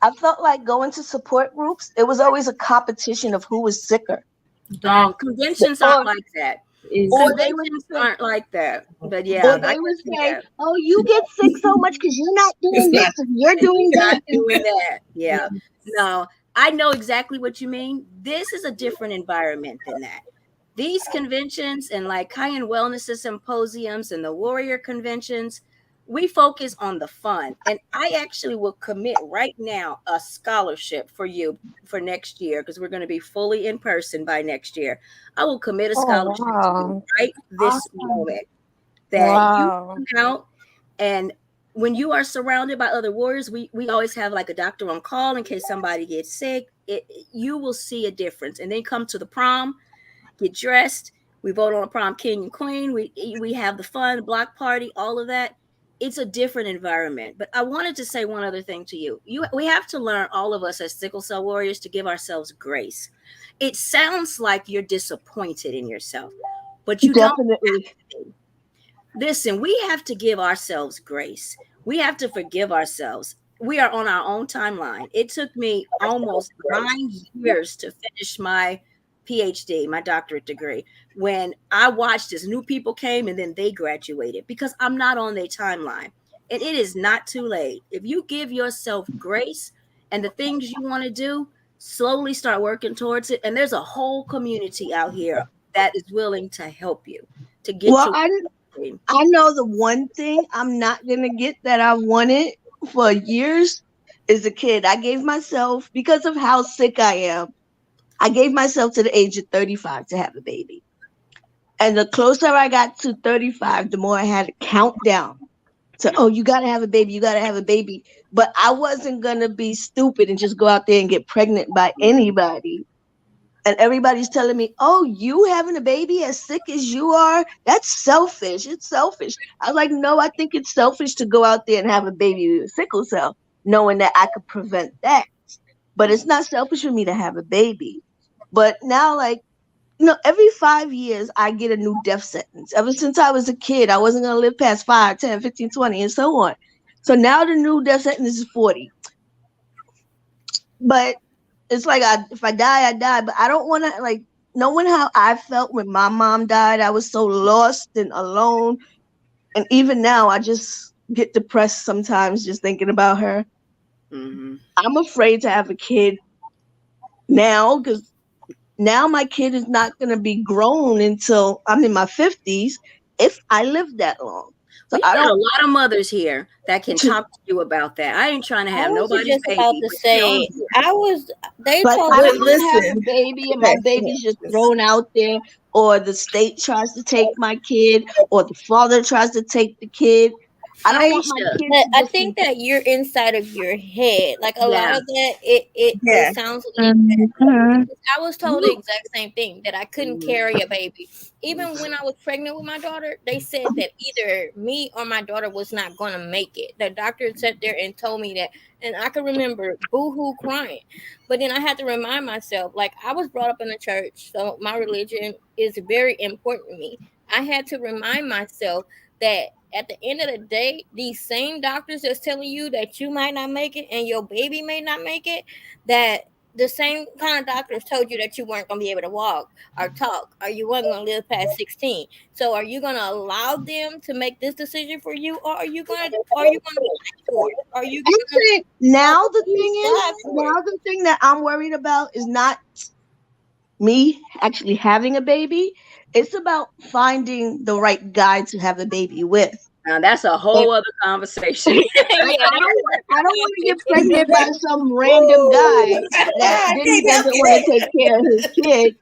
I felt like going to support groups, it was always a competition of who was sicker. That Conventions aren't Or like that. is or they would Conventions say aren't like that. But yeah, or I they can would see say, that. "Oh, you get sick so much because you're not doing yeah. this and you're And doing you're not that." doing that. Yeah. Yeah. No, I know exactly what you mean. This is a different environment than that. These conventions and like Kayan Wellness Symposiums and the Warrior Conventions, we focus on the fun. And I actually will commit right now a scholarship for you for next year because we're going to be fully in person by next year. I will commit a Oh scholarship to you wow. right this Awesome. moment that you Wow. come out and when you are surrounded by other warriors, we always have like a doctor on call in case somebody gets sick. You will see a difference. And then come to the prom, get dressed. We vote on a prom king and queen. We have the fun, block party, all of that. It's a different environment. But I wanted to say one other thing to you. We have to learn, all of us as sickle cell warriors, to give ourselves grace. It sounds like you're disappointed in yourself, but you don't Definitely. have to be. Listen, we have to give ourselves grace. We have to forgive ourselves. We are on our own timeline. It took me almost 9 years to finish my PhD, my doctorate degree, when I watched as new people came and then they graduated because I'm not on their timeline. And it is not too late. If you give yourself grace and the things you want to do, slowly start working towards it. And there's a whole community out here that is willing to help you to get Well, to. I know the one thing I'm not gonna get that I wanted for years is a kid. I gave myself, because of how sick I am, I gave myself to the age of 35 to have a baby. And the closer I got to 35, the more I had to count down to, oh, you gotta have a baby, you gotta have a baby. But I wasn't gonna be stupid and just go out there and get pregnant by anybody. And everybody's telling me, oh, you having a baby as sick as you are, that's selfish. It's selfish. I was like, no, I think it's selfish to go out there and have a baby with sickle cell, knowing that I could prevent that. But it's not selfish for me to have a baby. But now, like, every 5 years I get a new death sentence. Ever since I was a kid, I wasn't going to live past 5, 10, 15, 20, and so on. So now the new death sentence is 40. But it's like, if I die, I die. But I don't want to, like, knowing how I felt when my mom died. I was so lost and alone. And even now, I just get depressed sometimes just thinking about her. Mm-hmm. I'm afraid to have a kid now because now my kid is not going to be grown until I'm in my 50s if I live that long. So Well, you I got a don't. lot of mothers here that can talk to you about that. I ain't trying to I have was nobody's just about baby, to but you're on say, here. I was, they Like, told I don't me, want to have a Listen, baby and my okay, baby's just thrown out there, or the state tries to take my kid, or the father tries to take the kid. I don't want my Aisha, kid but to I just think be. that you're inside of your head. Like a lot yeah. of that, it yeah. sounds like Mhm. because I was told the exact same thing that I couldn't Mm-hmm. carry a baby. Even when I was pregnant with my daughter, they said that either me or my daughter was not going to make it. The doctor sat there and told me that, and I can remember boohoo crying. But then I had to remind myself, like I was brought up in the church, so my religion is very important to me. I had to remind myself that at the end of the day, these same doctors that's telling you that you might not make it and your baby may not make it, that the same kind of doctors told you that you weren't going to be able to walk or talk or you weren't going to live past 16. So are you going to allow them to make this decision for you, or are you going to fight for it? Are you I going to think now the please thing is, God for it? now the thing that I'm worried about is not me actually having a baby. It's about finding the right guy to have a baby with. Now that's a And whole other conversation. like, Yeah, I that's don't a want I don't want to get And pregnant by that, some random guy woo, that I then he can't doesn't help want to you take care of his kid.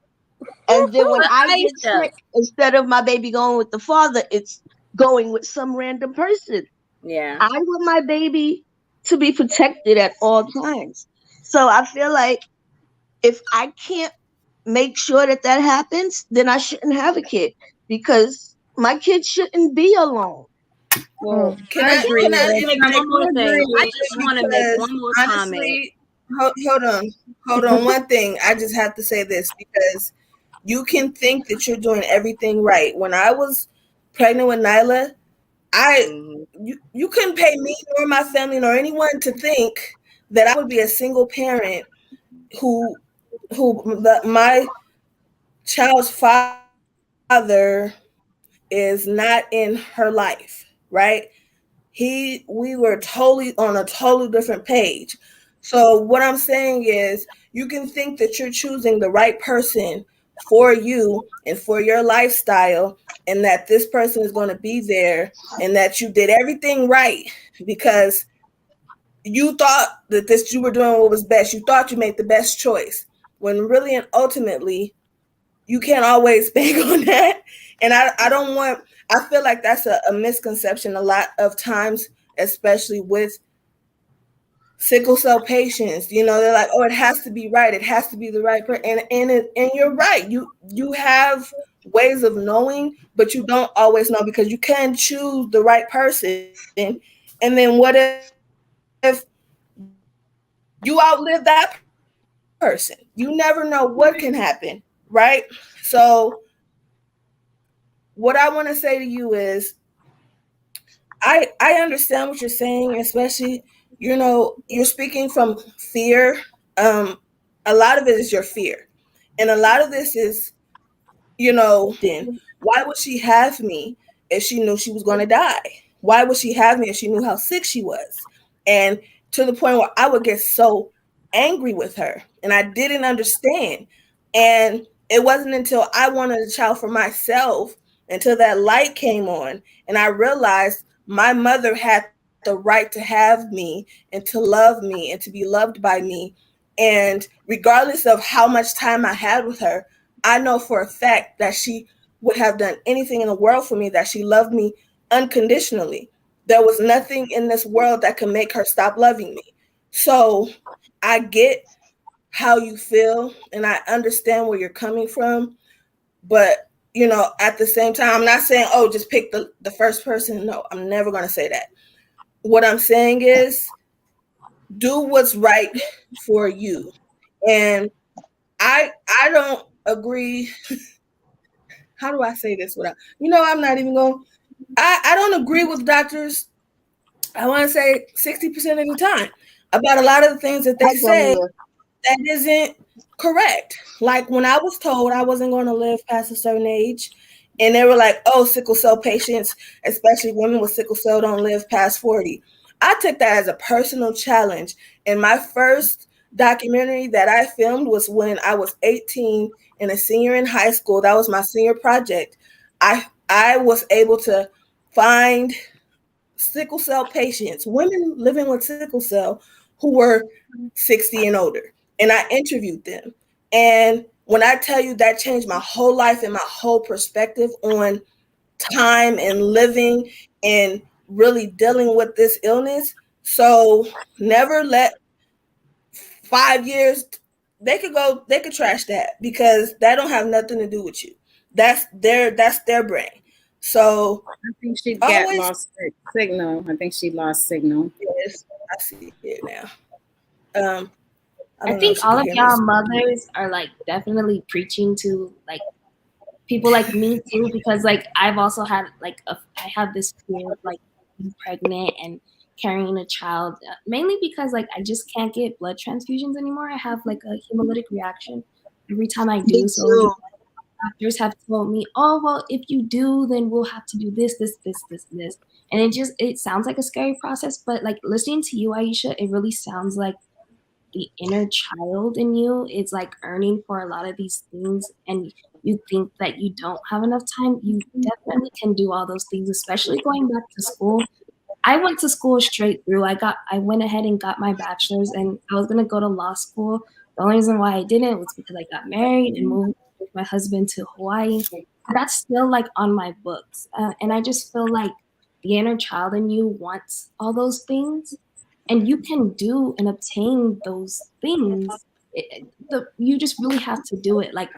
And then when But I get Aisha, sick, instead of my baby going with the father, it's going with some random person. yeah. I want my baby to be protected at all times. So I feel like if I can't make sure that that happens, then I shouldn't have a kid because my kid shouldn't be alone. Well, Mm. can I I just can want I to make interject? one more I thing. I agree just want to make because one more comment. honestly, hold on. One thing I just have to say this because you can think that you're doing everything right. When I was pregnant with Nyla, I Hmm. you couldn't pay me nor my family nor anyone to think that I would be a single parent who my child's father is not in her life, right? We were totally on a totally different page. So what I'm saying is you can think that you're choosing the right person for you and for your lifestyle and that this person is going to be there and that you did everything right because you thought that this you were doing what was best. You thought you made the best choice. When really and ultimately you can't always bank on that. And I don't want I feel like that's a misconception a lot of times, especially with sickle cell patients. You know, they're like, oh, it has to be right. It has to be the right person. And you're right. You have ways of knowing, but you don't always know because you can choose the right person. And then what if you outlive that person? You never know what can happen, right? So what I want to say to you is I understand what you're saying, especially you're speaking from fear. Um, a lot of it is your fear, and a lot of this is why would she have me if she knew she was going to die? Why would she have me if she knew how sick she was? And to the point where I would get so angry with her, and I didn't understand. And it wasn't until I wanted a child for myself until that light came on and I realized my mother had the right to have me and to love me and to be loved by me. And regardless of how much time I had with her, I know for a fact that she would have done anything in the world for me, that she loved me unconditionally. There was nothing in this world that could make her stop loving me. So I get how you feel and I understand where you're coming from. But, at the same time, I'm not saying, oh, just pick the first person. No, I'm never going to say that. What I'm saying is do what's right for you. And I don't agree. How do I say this without, I'm not even going, I don't agree with doctors. I want to say 60% of the time about a lot of the things that I they don't say either. that isn't correct. Like when I was told I wasn't going to live past a certain age, and they were like, oh, sickle cell patients, especially women with sickle cell, don't live past 40. I took that as a personal challenge. And my first documentary that I filmed was when I was 18 and a senior in high school. That was my senior project. I was able to find sickle cell patients, women living with sickle cell who were 60 and older. And I interviewed them. And when I tell you that changed my whole life and my whole perspective on time and living and really dealing with this illness. So never let 5 years, they could trash that because that don't have nothing to do with you. That's their brain. So I think she got always, lost signal. I think she lost signal. yes, I see it now. Um, I don't I know if think she could all hear of me. y'all mothers are like definitely preaching to like people like me too, because like I've also had like I have this fear of like being pregnant and carrying a child, mainly because like I just can't get blood transfusions anymore. I have like a hemolytic reaction every time I Me do. So too. doctors have told me, oh well, if you do, then we'll have to do this, this, this, this, this, and it sounds like a scary process. But like listening to you, Aisha, it really sounds like the inner child in you is like earning for a lot of these things, and you think that you don't have enough time. You definitely can do all those things, especially going back to school. I went to school straight through. I went ahead and got my bachelor's, and I was gonna go to law school. The only reason why I didn't was because I got married and moved with my husband to Hawaii. That's still like on my books, and I just feel like the inner child in you wants all those things, and you can do and obtain those things. You just really have to do it. Like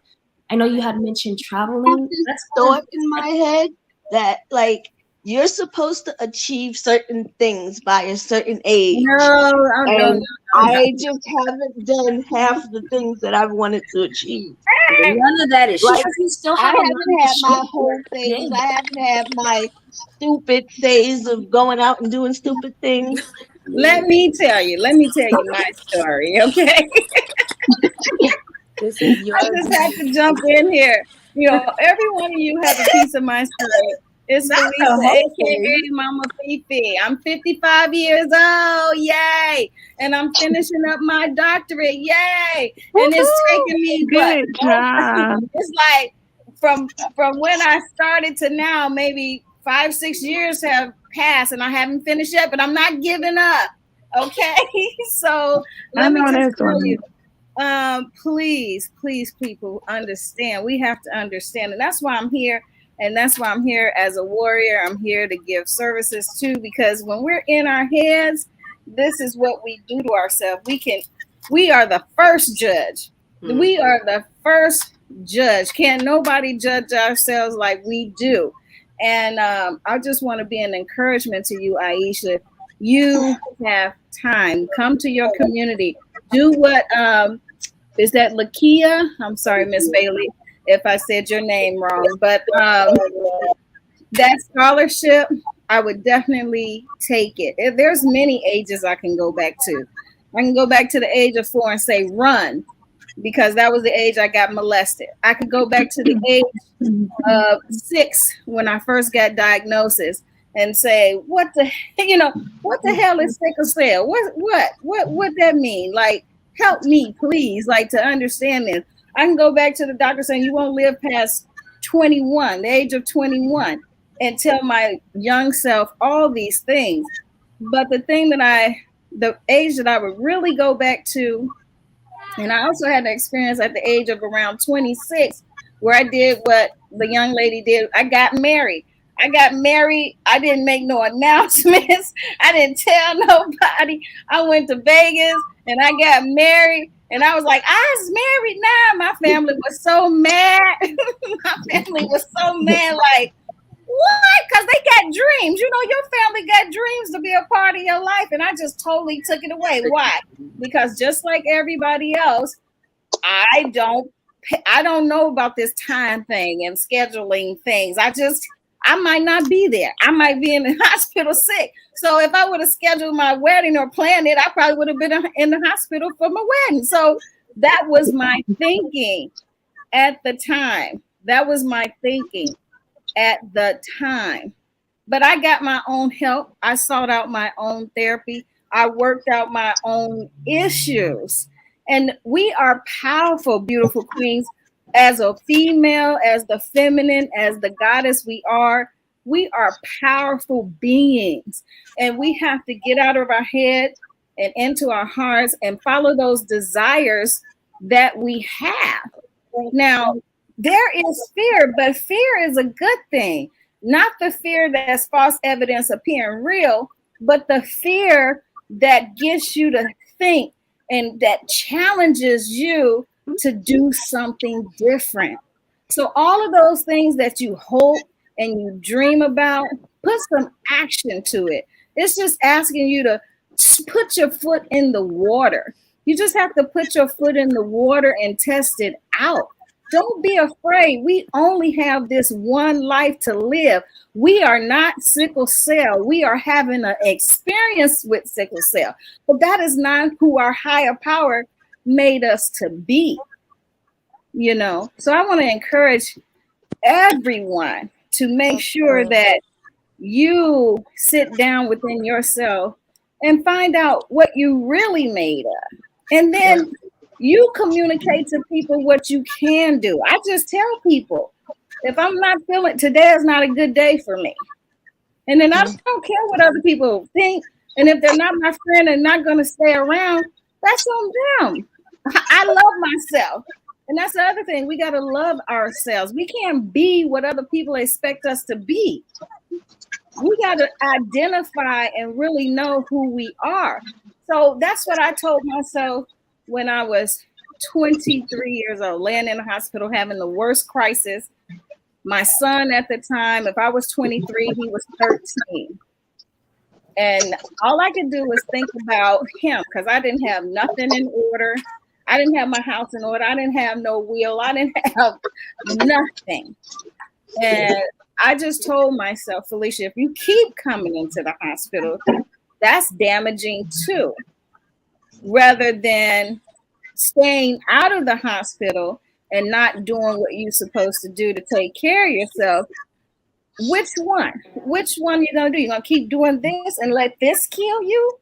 I know you had mentioned Have traveling. this That's one of thought in my head that like you're supposed to achieve certain things by a certain age. No, oh, no, no, And no, no. I just haven't done half the things that I've wanted to achieve. None of that is Like true. because you still I have a lot haven't to had show my for whole it. phase. I haven't had my stupid phase of going out and doing stupid things. Let me tell you my story, okay? This is I your just have to jump in here. You know, every one of you have a piece of my story. It's Not the Felicia, whole aka thing. Mama Fifi. I'm 55 years old, yay! And I'm finishing up my doctorate, yay! And it's taken me what? Good job. It's like from when I started to now, maybe 5, 6 years have passed, and I haven't finished yet. But I'm not giving up. Okay, so I let me know just that's tell right. you, please, people, understand. We have to understand, and that's why I'm here. And that's why I'm here as a warrior. I'm here to give services too, because when we're in our heads, this is what we do to ourselves. We are the first judge. Hmm. We are the first judge. Can't nobody judge ourselves like we do. And I just want to be an encouragement to you, Aisha. You have time. Come to your community. Do what is that Lakia? I'm sorry, Miss Bailey, if I said your name wrong, but that scholarship, I would definitely take it. There's many ages I can go back to. I can go back to the age of 4 and say run, because that was the age I got molested. I could go back to the age 6 when I first got diagnosis and say, what the what the hell is sickle cell? What that mean? Like, help me, please, like to understand this. I can go back to the doctor saying you won't live past 21, the age of 21, and tell my young self all these things. But the age that I would really go back to, and I also had an experience at the age of around 26 where I did what the young lady did. I got married. I got married. I didn't make no announcements. I didn't tell nobody. I went to Vegas and I got married. And I was like, I was married now. My family was so mad. My family was so mad. Like, what? Because they got dreams. You know, your family got dreams to be a part of your life. And I just totally took it away. Why? Because just like everybody else, I don't I don't know about this time thing and scheduling things. I might not be there. I might be in the hospital sick. So if I would have scheduled my wedding or planned it, I probably would have been in the hospital for my wedding. So that was my thinking at the time. That was my thinking at the time. But I got my own help. I sought out my own therapy. I worked out my own issues. And we are powerful, beautiful queens. As a female, as the feminine, as the goddess we are powerful beings. And we have to get out of our head and into our hearts and follow those desires that we have. Now, there is fear, but fear is a good thing. Not the fear that's false evidence appearing real, but the fear that gets you to think and that challenges you to do something different. So, all of those things that you hope and you dream about, put some action to it. It's just asking you to put your foot in the water. You just have to put your foot in the water and test it out. Don't be afraid. We only have this one life to live. We are not sickle cell. We are having an experience with sickle cell, but that is not who our higher power made us to be, you know. So I want to encourage everyone to make sure that you sit down within yourself and find out what you really made of. And then you communicate to people what you can do. I just tell people, if I'm not feeling today is not a good day for me. And then I don't care what other people think. And if they're not my friend and not going to stay around, that's on them. I love myself. And that's the other thing. We got to love ourselves. We can't be what other people expect us to be. We got to identify and really know who we are. So that's what I told myself when I was 23 years old, laying in the hospital, having the worst crisis. My son at the time, if I was 23, he was 13. And all I could do was think about him because I didn't have nothing in order. I didn't have my house in order. I didn't have no will. I didn't have nothing. And I just told myself, Felicia, if you keep coming into the hospital, that's damaging too. Rather than staying out of the hospital and not doing what you're supposed to do to take care of yourself, which one? Which one you're going to do? You're going to keep doing this and let this kill you?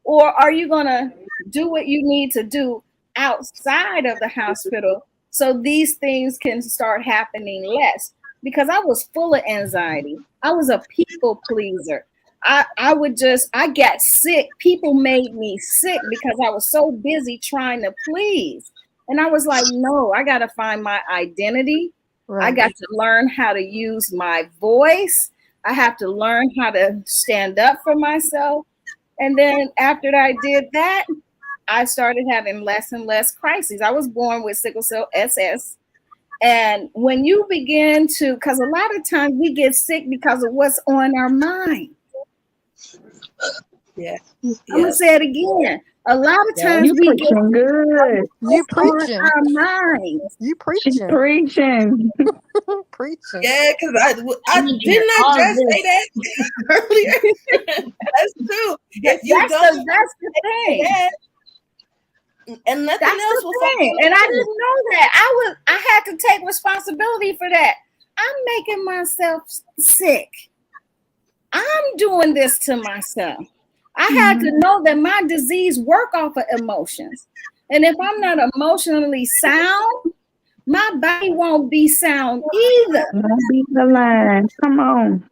Or are you going to do what you need to do outside of the hospital so these things can start happening less? Because I was full of anxiety. I was a people pleaser. I got sick. People made me sick because I was so busy trying to please. And I was like, no, I got to find my identity. Right. I got to learn how to use my voice. I have to learn how to stand up for myself. And then after I did that, I started having less and less crises. I was born with sickle cell SS. And when you begin to, because a lot of times we get sick because of what's on our mind. Yeah. I'm gonna say it again. A lot of times we get good. You preaching. on our minds. You preaching. Preaching. Preaching. Yeah, because I didn't I just say that earlier. That's true. If you that's the thing. That, and nothing that's else the will thing. And I didn't know that. I had to take responsibility for that. I'm making myself sick. I'm doing this to myself. I had to know that my disease work off of emotions. And if I'm not emotionally sound, my body won't be sound either. Don't be the line. Come on.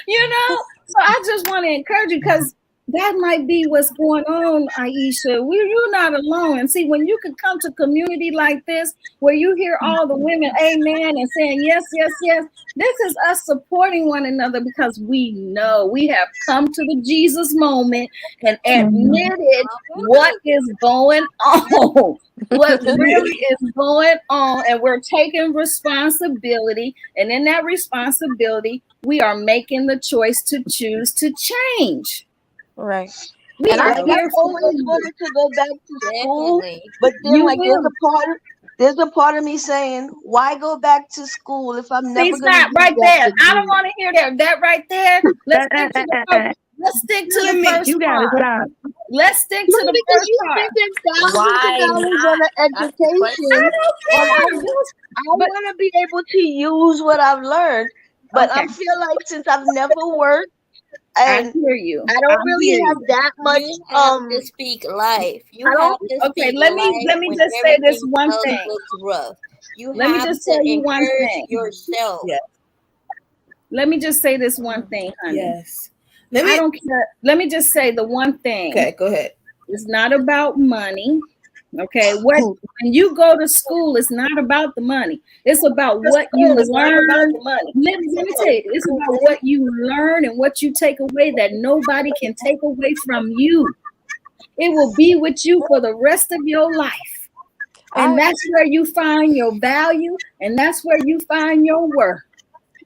You know, so I just want to encourage you because that might be what's going on, Aisha. You're not alone. And see, when you can come to community like this, where you hear all the women amen and saying yes, yes, yes, this is us supporting one another because we know we have come to the Jesus moment and Mhm. admitted what is going on. What really is going on, and we're taking responsibility. And in that responsibility, we are making the choice to choose to change. Right. We And are I Like here I've for always you. wanted to go back to school, Definitely. but then You like will. there's a part of me saying, why go back to school if I'm See, never gonna stop use right that there. I don't degree? want to hear that. That right there. Let's stick to the first. Let's stick to the first You gotta part. stop. Let's stick No, to the because first you part. spending thousands of Why dollars on not? an That's the I education, question. don't and care. I But want to be able to use what I've learned. But I okay, feel like since I've never worked I and hear you. I I don't really hear have you. that much, You have to speak life. You I have don't. to Okay, speak let life me when just say this everything one else thing. looks rough. You Let me have just to tell you one encourage thing. yourself. Yeah. Let me just say this one thing, honey. Yes. Let I me. don't care. Let me just say the one thing. Okay, go ahead. It's not about money. Okay. When you go to school, it's not about the money. It's about what you learn. Let me tell you, it's about what you learn and what you take away that nobody can take away from you. It will be with you for the rest of your life. And I that's where you find your value and that's where you find your worth.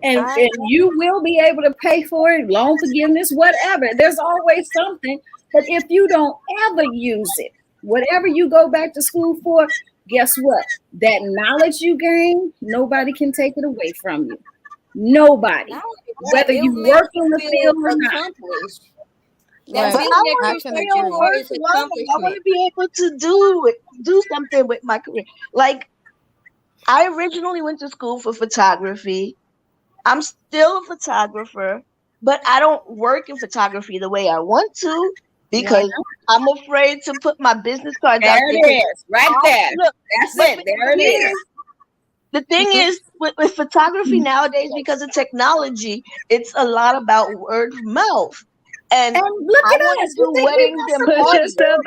I And you will be able to pay for it, loan forgiveness, whatever. There's always something. But if you don't ever use it, whatever you go back to school for, guess what? That knowledge you gain, nobody can take it away from you. Not Nobody. only that, Whether it you will make work you in the feel field or not. accomplished. That But right. I feeling that want I to you're can feel searching agree. for is worthwhile. I want accomplishment. to be able to do something with my career. Like I originally went to school for photography. I'm still a photographer, but I don't work in photography the way I want to Why because not? I'm afraid to put my business cards out There there. it Because is. Right I there. look, That's but it. There it is. the thing is with photography nowadays because of technology, it's a lot about word of mouth. And And look I at want to us. You do think we weddings not and supposed parties. to?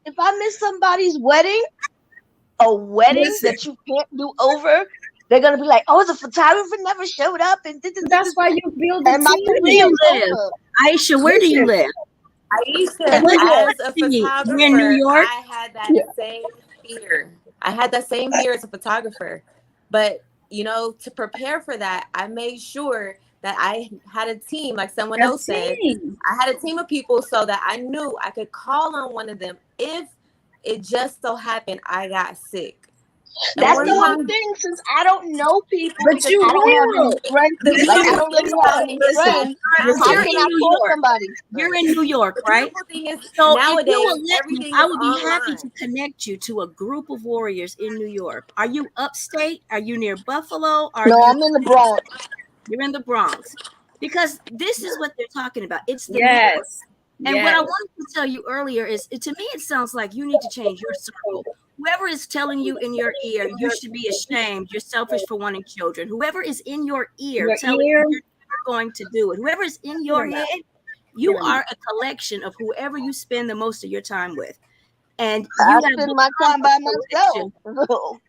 If I miss somebody's wedding, a wedding Listen, that you can't do over, they're gonna be like, "Oh, the photographer never showed up," and that's why you build a and my Where do career you team. is live? over. Aisha, where do you Listen, live? Aisha, In New Where do York, as you a see? You're in New photographer, York? I had that yeah, same fear. I had that same fear as a photographer. But, to prepare for that, I made sure that I had a team, like someone a else said. team. I had a team of people so that I knew I could call on one of them if it just so happened I got sick. And that's the one whole See? time, thing. Since I don't know people But because you I don't have any will. friends, the like I Listen, don't beautiful really thing have about any it is that friends. How you're Listen. can in I New call York. somebody? You're in New York, the right? beautiful thing is So if you nowadays will let me, everything I is will be happy online. to connect you to a group of warriors in New York. Are you upstate? Are you near Buffalo? Are No, you I'm in the Bronx. you're in the Bronx? Because this is what they're talking about. It's the network. Yes. And what I Yes. wanted to tell you earlier is to me it sounds like you need to change your circle. Whoever is telling you in your ear you should be ashamed, you're selfish for wanting children. Whoever is in your ear Your telling ear. you you're never going to do it. Whoever is in Get your them out. head, Get you them are out. a collection of whoever you spend the most of your time with. And I you have spend my become time a by myself. collection. Well,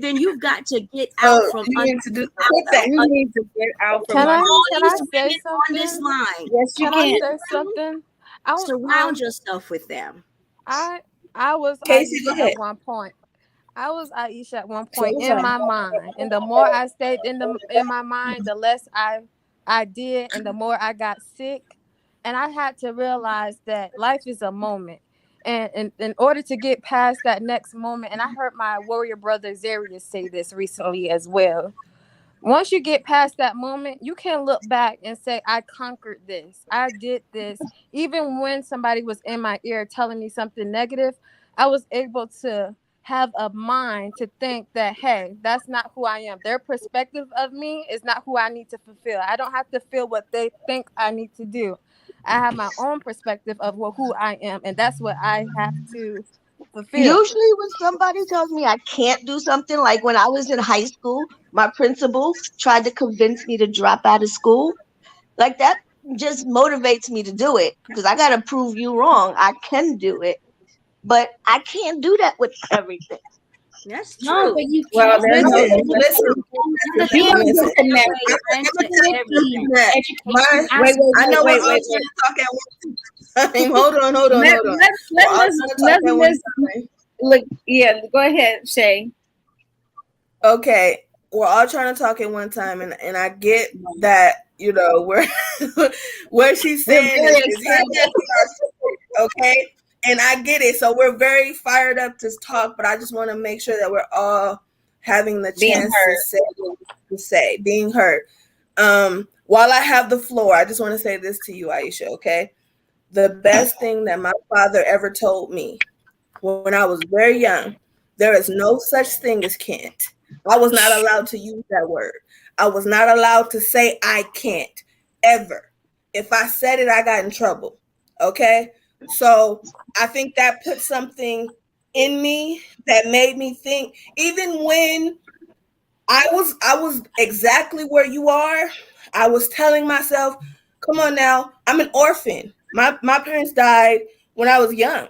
then you've got to get So out from you under need to do out, quit that. You need to get out from Can under I all can these I say women on this something? line. Yes, you Can I can. say something? I Surround yourself with them. I I was Casey, Aisha go at ahead. one point. I was Aisha at one So point was in I. my mind, and the more I stayed in my mind, the less I did, and the more I got sick, and I had to realize that life is a moment, and in order to get past that next moment, and I heard my warrior brother Zarius say this recently as well. Once you get past that moment, you can look back and say, I conquered this. I did this. Even when somebody was in my ear telling me something negative, I was able to have a mind to think that, hey, that's not who I am. Their perspective of me is not who I need to fulfill. I don't have to feel what they think I need to do. I have my own perspective of who I am. And that's what I have to Usually, when somebody tells me I can't do something, like when I was in high school, my principal tried to convince me to drop out of school. Like that just motivates me to do it because I got to prove you wrong. I can do it, but I can't do that with everything. That's No, but true. you Well, can there's do a it. Listen, You listen. can. And the you thing want to is, get Listen. connected. Way I'm into gonna tell you something everything. that education my Wait, wait, I wait, know we're wait, all wait, trying wait. to talk at one time. Let Hold on. let We're let all Miss trying to talk let at one Miss time. look. Yeah, go ahead, Shay. Okay, we're all trying to talk at one time, and I get that, where what she's We're saying very is hitting excited. us in our spirit, okay, and I get it. So we're very fired up to talk, but I just want to make sure that we're all having the Being chance to heard. say what we to say, being heard. While I have the floor, I just want to say this to you, Aisha. Okay, the best thing that my father ever told me when I was very young, there is no such thing as can't. I was not allowed to use that word. I was not allowed to say I can't ever. If I said it, I got in trouble. Okay? So I think that put something in me that made me think, even when I was exactly where you are, I was telling myself, come on now, I'm an orphan. My parents died when I was young.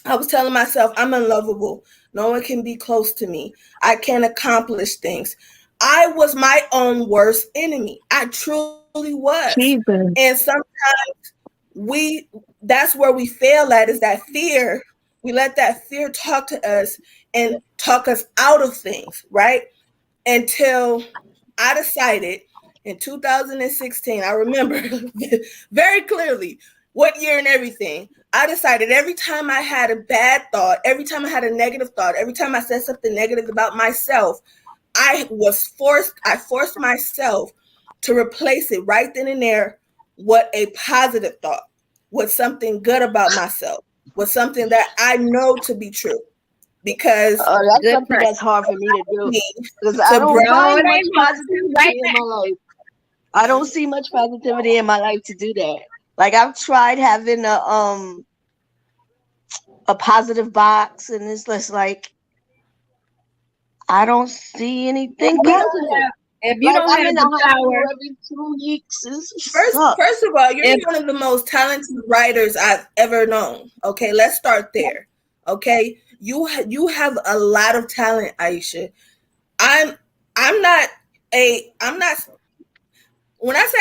I was telling myself, I'm unlovable. No one can be close to me. I can't accomplish things. I was my own worst enemy. I truly was. And Jesus. sometimes we that's where we fail at, is that fear. We let that fear talk to us and talk us out of things, right? Until I decided in 2016, I remember very clearly what year and everything. I decided every time I had a bad thought, every time I had a negative thought, every time I said something negative about myself, I forced myself to replace it right then and there with a positive thought, with something good about myself, with something that I know to be true. Because That's Good something that's practice. hard for me to do me because I to don't bring No, find it much ain't hard to do positivity right in now. my life. I don't see much positivity in my life to do that. Like I've tried having a positive box, and it's just like I don't see anything If you don't positive. have if you Like don't I'm have in the the hospital power, every 2 weeks. This first sucks. first of all, you're if one of the most talented writers I've ever known. Okay, let's start there. Okay, you have a lot of talent, Aisha. I'm I'm not I'm not, when I say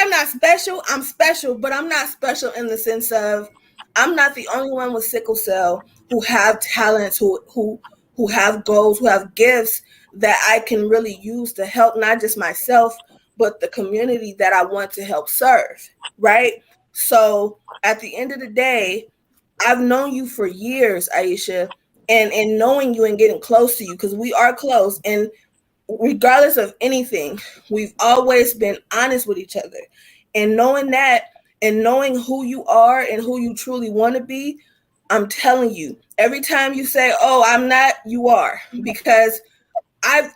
I'm special, but I'm not special in the sense of I'm not the only one with sickle cell who have talents, who have goals, who have gifts that I can really use to help not just myself, but the community that I want to help serve, right? So at the end of the day, I've known you for years, Aisha, and knowing you and getting close to you, because we are close, and regardless of anything, we've always been honest with each other. And knowing that, and knowing who you are and who you truly want to be, I'm telling you, every time you say, "Oh, I'm not," you are, because I've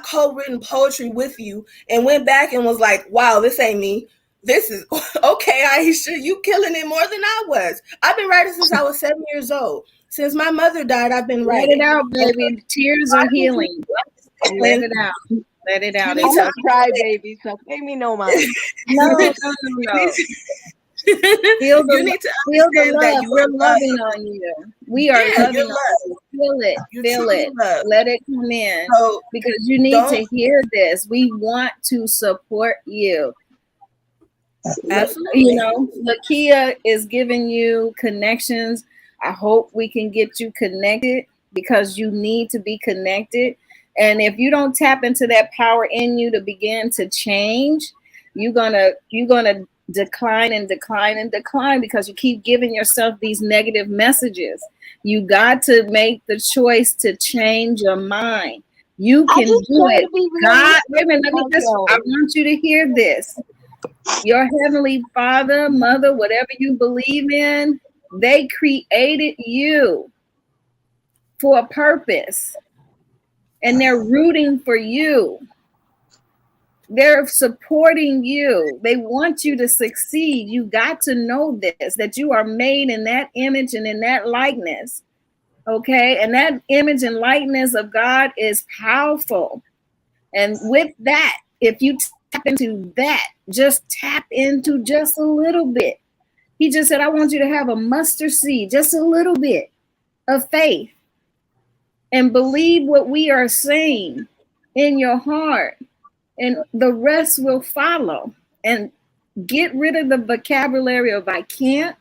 co-written poetry with you and went back and was like, "Wow, this ain't me. This is okay, Aisha. You killing it more than I was. I've been writing since I was 7 years old. Since my mother died, I've been let it writing. out, And baby. Tears so are I need you healing. to Let understand. it out. Let it You out. need I'm It's to a okay. crybaby, so pay me no mind. No, no, no, you need no. to, Feel you the need to feel the understand that love. you We're are loved. loving on you. We are Yeah, you're loving on loved. you. Feel it. You're Feel truly it. loved. Let it come in So because you need don't to hear this. We want to support you. You absolutely. know, Lakia is giving you connections. I hope we can get you connected because you need to be connected. And if you don't tap into that power in you to begin to change, you're gonna decline and decline and decline because you keep giving yourself these negative messages. You got to make the choice to change your mind. You I can just do try it. to be God, wait realistic a minute, with let me just, I myself. want you to hear this. Your heavenly father, mother, whatever you believe in, they created you for a purpose and they're rooting for you. They're supporting you. They want you to succeed. You got to know this, that you are made in that image and in that likeness. Okay. And that image and likeness of God is powerful. And with that, if you tap into that, just tap into just a little bit. He just said, I want you to have a mustard seed, just a little bit of faith, and believe what we are saying in your heart, and the rest will follow. And get rid of the vocabulary of I can't.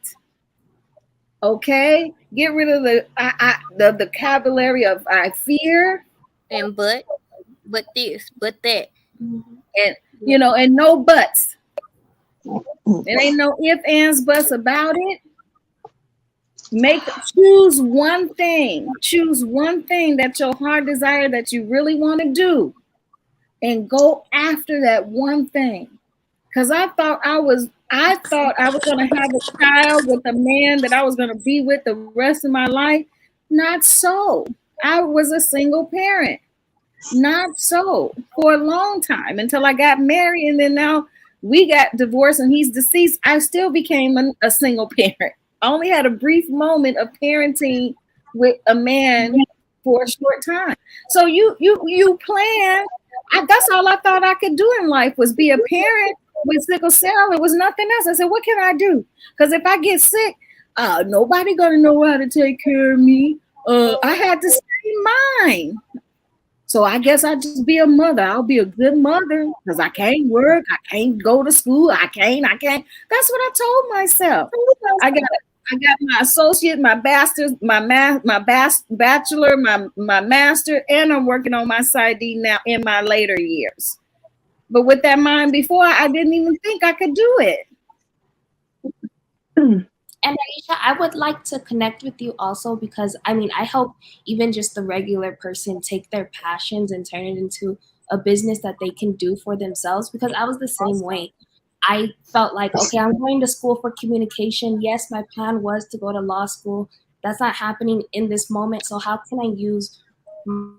Okay, get rid of the vocabulary of I fear, And but this, but that. Mm-hmm. and Yep. and no buts. There ain't no ifs, ands, buts about it. Make choose one thing. Choose one thing that your heart desire that you really want to do, and go after that one thing. Because I thought I was gonna have a child with a man that I was gonna be with the rest of my life. Not so. I was a single parent. Not so for a long time until I got married, and then now we got divorced and he's deceased. I still became a single parent. I only had a brief moment of parenting with a man for a short time. So you plan. That's all I thought I could do in life was be a parent with sickle cell. It was nothing else. I said, what can I do? Because if I get sick, nobody gonna know how to take care of me. I had to stay mine. So I guess I'll just be a mother. I'll be a good mother because I can't work. I can't go to school. I can't. That's what I told myself. I got my associate, my bachelor, bachelor, my master, and I'm working on my PsyD now in my later years. But with that mind before, I didn't even think I could do it. And Aisha, I would like to connect with you also because I mean, I help even just the regular person take their passions and turn it into a business that they can do for themselves because I was the same way. I felt like, okay, I'm going to school for communication. Yes, my plan was to go to law school. That's not happening in this moment. So, how can I use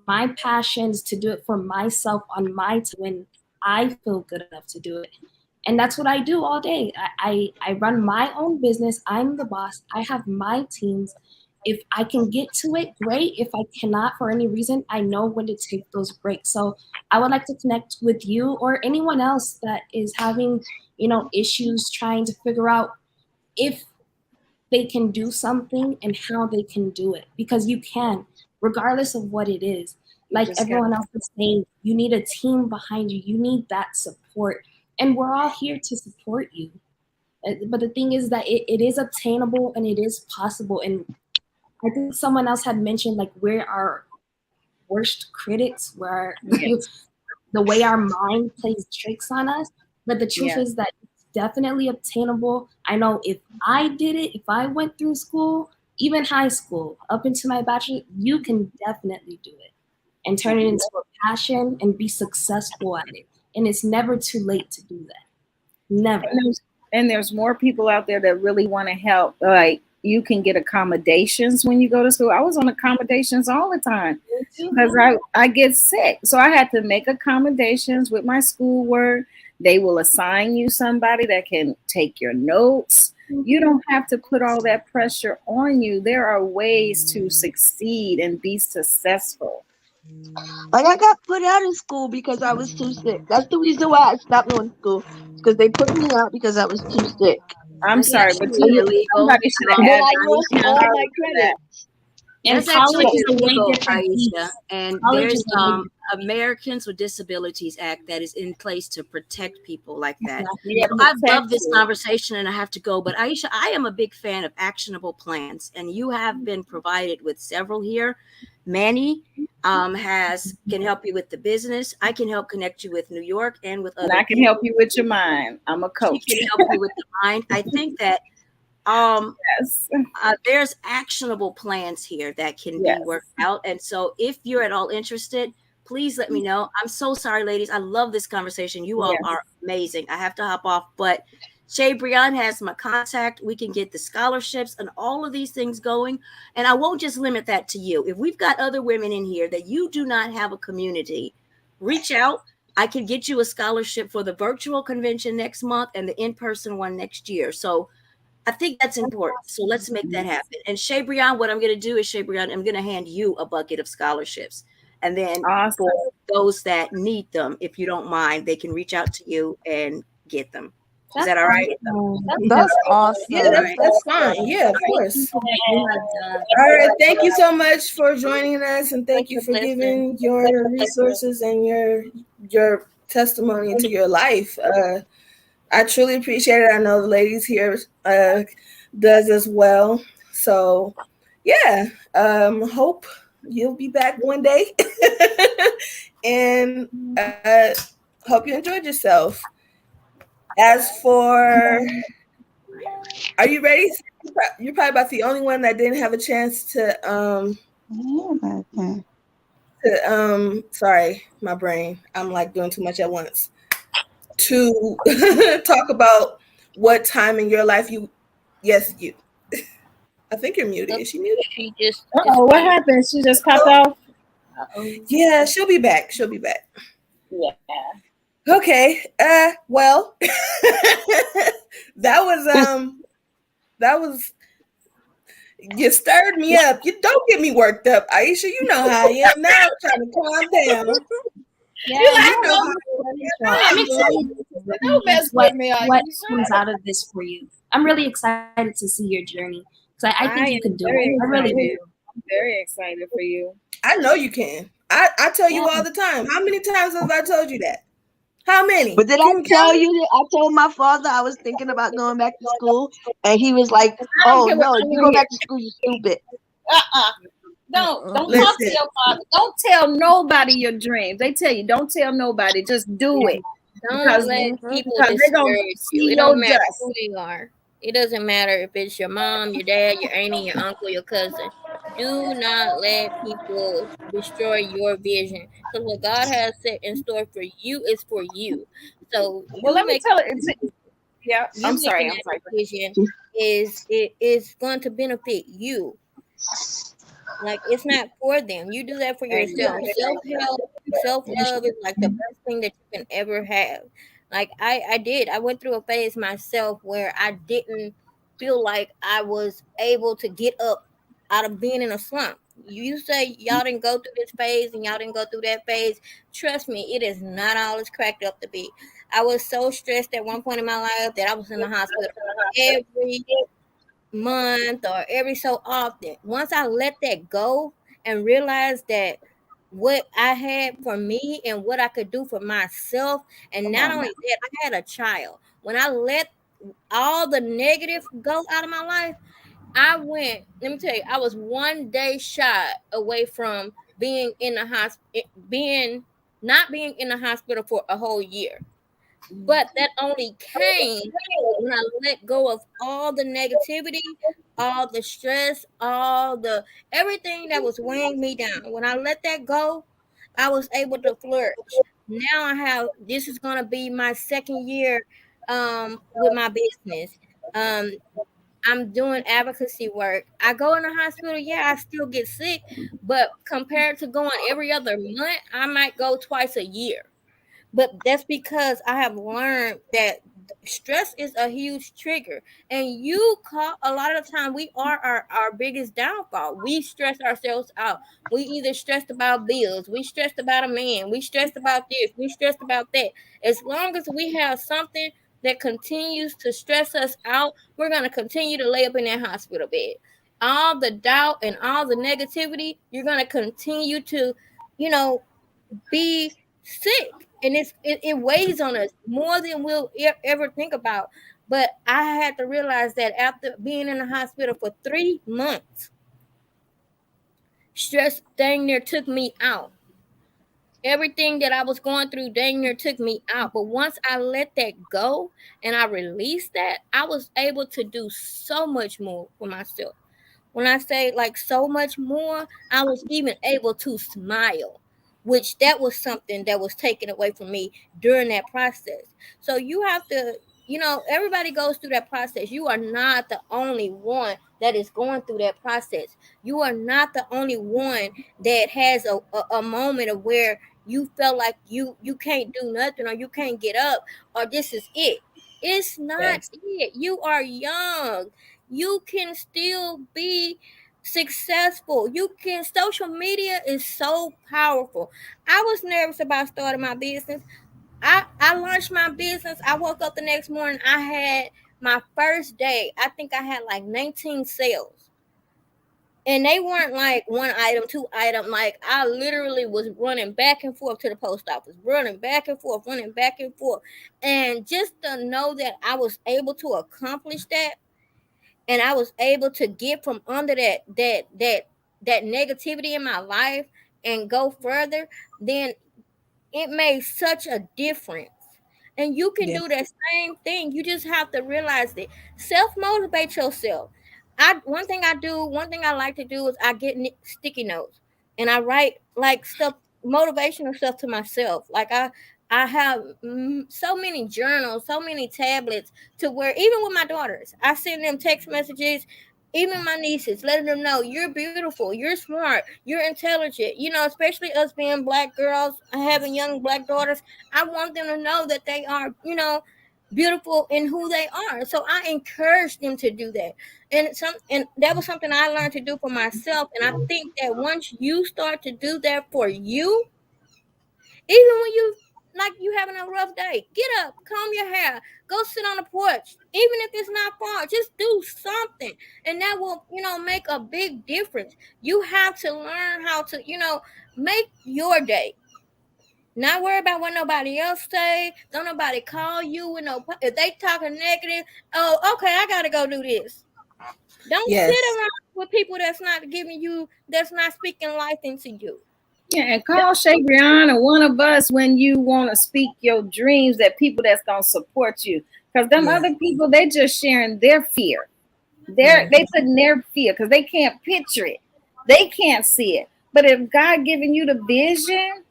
my passions to do it for myself on my time when I feel good enough to do it? And that's what I do all day. I run my own business. I'm the boss. I have my teams. If I can get to it, great. If I cannot for any reason, I know when to take those breaks. So I would like to connect with you or anyone else that is having, issues trying to figure out if they can do something and how they can do it because you can, regardless of what it is. You Like just got everyone else is saying, you need a team behind you. You need that support. And we're all here to support you. But the thing is that it is obtainable and it is possible. And I think someone else had mentioned like we're our worst critics, where Yes. the way our mind plays tricks on us. But the truth Yeah. is that it's definitely obtainable. I know if I did it, if I went through school, even high school, up into my bachelor, you can definitely do it and turn it into a passion and be successful at it. And it's never too late to do that. Never. And there's more people out there that really want to help. Like you can get accommodations when you go to school. I was on accommodations all the time Me too. because I get sick. So I had to make accommodations with my schoolwork. They will assign you somebody that can take your notes. You don't have to put all that pressure on you. There are ways to succeed and be successful. Like I got put out of school because I was too sick. That's the reason why I stopped going to school. Because they put me out because I was too sick. I'm That's sorry, but actually And illegal. somebody should then have had I lost Aisha, all sorry my for that. credits. And that's actually college is a way illegal, different Aisha. beast. And College there's is a way different. Americans with Disabilities Act that is in place to protect people like that. Yeah, So Exactly. I love this protected. conversation and I have to go. But Aisha, I am a big fan of actionable plans, and you have been provided with several here. Manny has can help you with the business. I can help connect you with New York and with And other I can help people. you with your mind. I'm a She coach. can help you with the mind. I think that um Yes. there's actionable plans here that can be Yes. worked out. And so, if you're at all interested, please let me know. I'm so sorry, ladies. I love this conversation. You all Yes. are amazing. I have to hop off, but Shay Brian has my contact. We can get the scholarships and all of these things going. And I won't just limit that to you. If we've got other women in here that you do not have a community, reach out. I can get you a scholarship for the virtual convention next month and the in person one next year. So, I think that's important. So let's make that happen. And Shay Brian, what I'm going to do is, Shay Brian, I'm going to hand you a bucket of scholarships. And then Awesome. for those that need them, if you don't mind, they can reach out to you and get them. Is That's that all right? awesome. That's Yeah, All awesome. right. that's fine. Yeah, of Thank course. you for what you have done. All right. Thank you so much for joining us, and thank Such you a for blessing. giving your resources and your testimony to your life. I truly appreciate it. I know the ladies here does as well. So yeah, hope you'll be back one day, and hope you enjoyed yourself. As for, are you ready? You're probably about the only one that didn't have a chance to sorry, my brain. I'm like doing too much at once. To talk about what time in your life you, yes, you. I think you're muted. Oh, Is she muted? she just Uh-oh, what disappeared. happened? She just popped Oh, off? Uh-oh. yeah, she'll be back. She'll be back. Yeah. Okay. Well, that was that was, you stirred me up. You don't get me worked up, Aisha. You know how I am now. I'm trying to calm down. Yeah, You I you like, are know doing how really I strong. know I'm I'm doing. excited to don't see mess with me, what Aisha. comes out of this for you. I'm really excited to see your journey because I think you I can am do it. very I really do. excited. I'm very excited for you. I know you can. I tell Yeah. you all the time. How many times have I told you that? How many? But did I Can you count tell it? you that I told my father I was thinking about going back to school, and he was like, I don't "Oh care what no, I if you want to go hear. back to school, you're stupid." Uh-uh. Don't talk to Listen, your father. Don't tell nobody your dreams. They tell you don't tell nobody. Just do it Don't because let Mhm. people they're gonna discourage you. see It your don't matter dust. who they are. It doesn't matter if it's your mom, your dad, your auntie, your uncle, your cousin. Do not let people destroy your vision. Because what God has set in store for you is for you. So Well, let me tell it. Yeah, you I'm making sorry. I'm that sorry. decision is going to benefit you. Like it's not for them. You do that for yourself. Self Exactly. help, self love is like the best thing that you can ever have. Like I did. I went through a phase myself where I didn't feel like I was able to get up out of being in a slump. You say y'all didn't go through this phase and y'all didn't go through that phase. Trust me, it is not all it's cracked up to be. I was so stressed at one point in my life that I was in the hospital every month or every so often. Once I let that go and realized that what I had for me and what I could do for myself, and Come not on now. only that, I had a child. When I let all the negative go out of my life, I went, let me tell you, I was one day shy away from being in the hospital, being not being in the hospital for a whole year. But that only came when I let go of all the negativity, all the stress, all the everything that was weighing me down. When I let that go, I was able to flourish. Now I have this is gonna be my second year with my business. Um I'm doing advocacy work. I go in the hospital, yeah, I still get sick, but compared to going every other month, I might go twice a year, but that's because I have learned that stress is a huge trigger. And you call a lot of the time we are our biggest downfall. We stress ourselves out. We either stressed about bills, we stressed about a man, we stressed about this, we stressed about that. As long as we have something that continues to stress us out, we're gonna continue to lay up in that hospital bed. All the doubt and all the negativity, you're gonna continue to, you know, be sick, and it weighs on us more than we'll ever think about. But I had to realize that after being in the hospital for 3 months, stress dang near took me out. Everything that I was going through dang near took me out, but once I let that go and I released that, I was able to do so much more for myself. When I say like so much more, I was even able to smile, which that was something that was taken away from me during that process. So you have to, everybody goes through that process. You are not the only one that is going through that process. You are not the only one that has a moment of where you felt like you can't do nothing or you can't get up or this is it. It's not Yes. it. You are young. You can still be successful. You can social media is so powerful. I was nervous about starting my business. I launched my business. I woke up the next morning. I had my first day. I think I had like 19 sales. And they weren't like one item, two item. Like I literally was running back and forth to the post office, running back and forth, running back and forth. And just to know that I was able to accomplish that, and I was able to get from under that negativity in my life and go further, then it made such a difference. And you can Yeah. do that same thing. You just have to realize that. Self motivate yourself. I one thing I like to do is I get sticky notes and I write like stuff, motivational stuff to myself. Like I have so many journals, so many tablets to where even with my daughters, I send them text messages, even my nieces, letting them know you're beautiful, you're smart, you're intelligent. You know, especially us being black girls, having young black daughters, I want them to know that they are, beautiful in who they are. So I encourage them to do that. And that was something I learned to do for myself. And I think that once you start to do that for you, even when you having a rough day, get up, comb your hair, go sit on the porch. Even if it's not far, just do something. And that will, make a big difference. You have to learn how to, make your day. Not worry about what nobody else say. Don't nobody call you with no. If they talking negative, oh, okay, I gotta go do this. Don't sit Yes. around with people that's not speaking life into you. Yeah, and call Shay Brian or one of us when you want to speak your dreams, that people that's gonna support you. Because them Yeah. other people, they just sharing their fear. Yeah. They putting their fear because they can't picture it. They can't see it. But if God giving you the vision,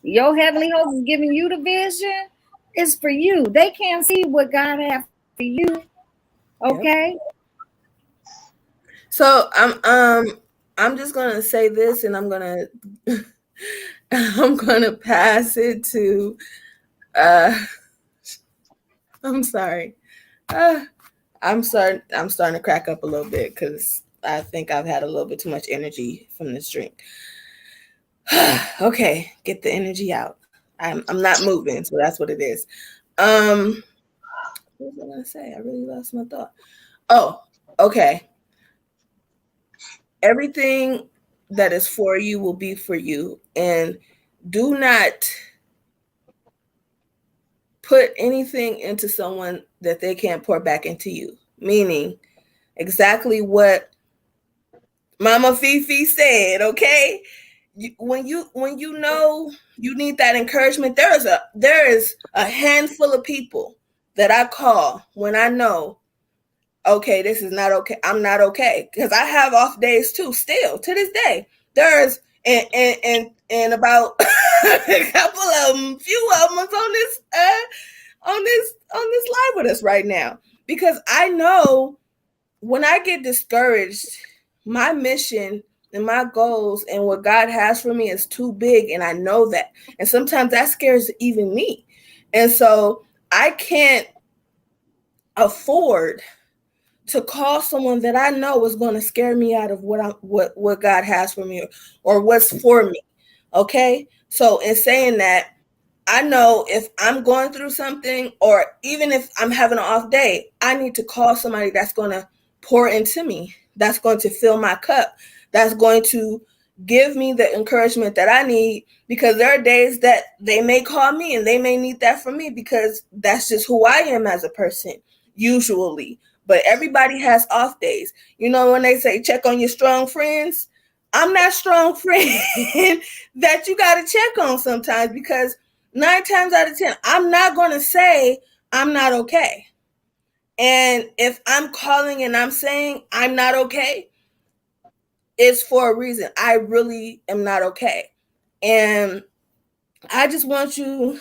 your heavenly host is giving you the vision, it's for you. They can't see what God have for you. Yep. Okay? So I'm just gonna say this, and I'm gonna I'm gonna pass it to uh I'm sorry. Uh, I'm starting to crack up a little bit because I think I've had a little bit too much energy from this drink. Okay, get the energy out. I'm not moving, so that's what it is. Um, what was I gonna say? I really lost my thought. Oh, okay. Everything that is for you will be for you, and do not put anything into someone that they can't pour back into you. Meaning, exactly what Mama Fifi said. Okay, when you know you need that encouragement, there is a handful of people that I call when I know, okay, this is not okay. I'm not okay because I have off days too. Still to this day, there's and about a couple of them, few of them is on this live with us right now because I know when I get discouraged, my mission and my goals and what God has for me is too big, and I know that. And sometimes that scares even me. And so I can't afford to call someone that I know is going to scare me out of what God has for me or what's for me. Okay? So in saying that, I know if I'm going through something or even if I'm having an off day, I need to call somebody that's going to pour into me, that's going to fill my cup, that's going to give me the encouragement that I need because there are days that they may call me and they may need that from me because that's just who I am as a person, usually. But everybody has off days. You know, when they say check on your strong friends, I'm that strong friend that you got to check on sometimes because 9 times out of 10, I'm not going to say I'm not okay. And if I'm calling and I'm saying I'm not okay, it's for a reason. I really am not okay. And I just want you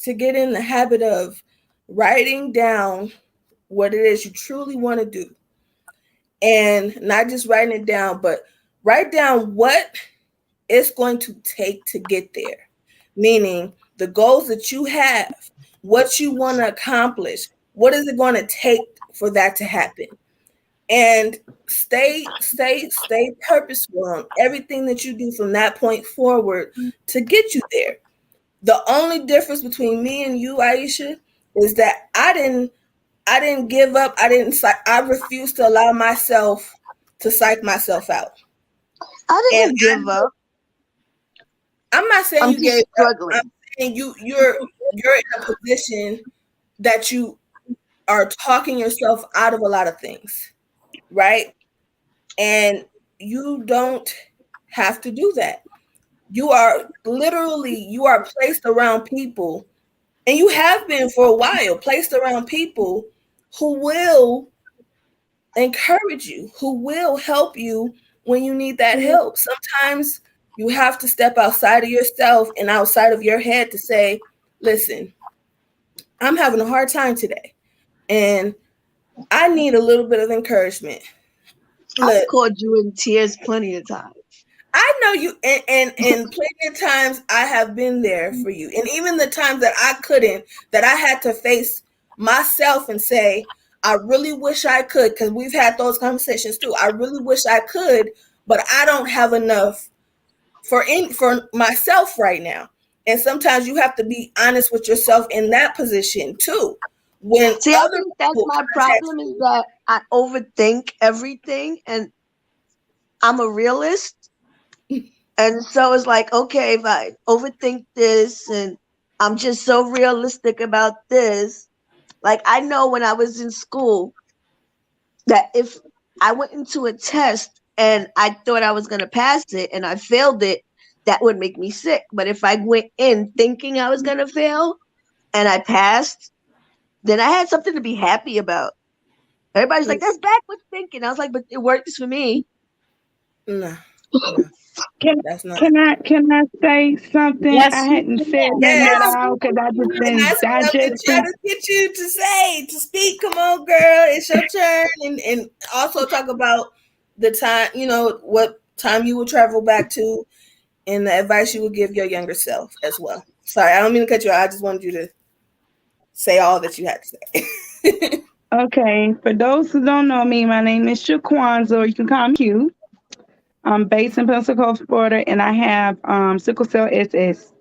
to get in the habit of writing down what it is you truly want to do. And not just writing it down, but write down what it's going to take to get there. Meaning the goals that you have, what you want to accomplish, What is it going to take for that to happen? And stay purposeful on everything that you do from that point forward to get you there. The only difference between me and you, Aisha, is that I didn't give up. I refused to allow myself to psych myself out. I And didn't give up. I'm not saying I'm you gave just up. I'm struggling. saying you're in a position that you are talking yourself out of a lot of things, right? And you don't have to do that. You are placed around people, and you have been for a while, placed around people who will encourage you, who will help you when you need that help. Sometimes you have to step outside of yourself and outside of your head to say, listen, I'm having a hard time today, and I need a little bit of encouragement. I've Look, called you in tears plenty of times. I know you, and plenty of times I have been there for you, and even the times that I couldn't, that I had to face myself and say, I really wish I could, because we've had those conversations too. I really wish I could, but I don't have enough for myself right now. And sometimes you have to be honest with yourself in that position too. When See, I other think that's people my contact problem is you, that I overthink everything and I'm a realist. And so it's like, okay, if I overthink this and I'm just so realistic about this, like I know when I was in school that if I went into a test and I thought I was going to pass it and I failed it, that would make me sick. But if I went in thinking I was going to fail and I passed, then I had something to be happy about. Everybody's like, that's backwards thinking. I was like, but it works for me. no, no, Can that's not. can I say something? I Yes, you hadn't said can. nothing at Yes, all because I just and been that's what I've been trying digesting. to get you to say, to speak. Come on, girl, it's your turn, and also talk about the time. What time you would travel back to, and the advice you would give your younger self as well. Sorry, I don't mean to cut you out. I just wanted you to say all that you had to say. Okay, for those who don't know me, my name is Shaquanza, or you can call me Q. I'm based in Pensacola, Florida, and I have sickle cell SS.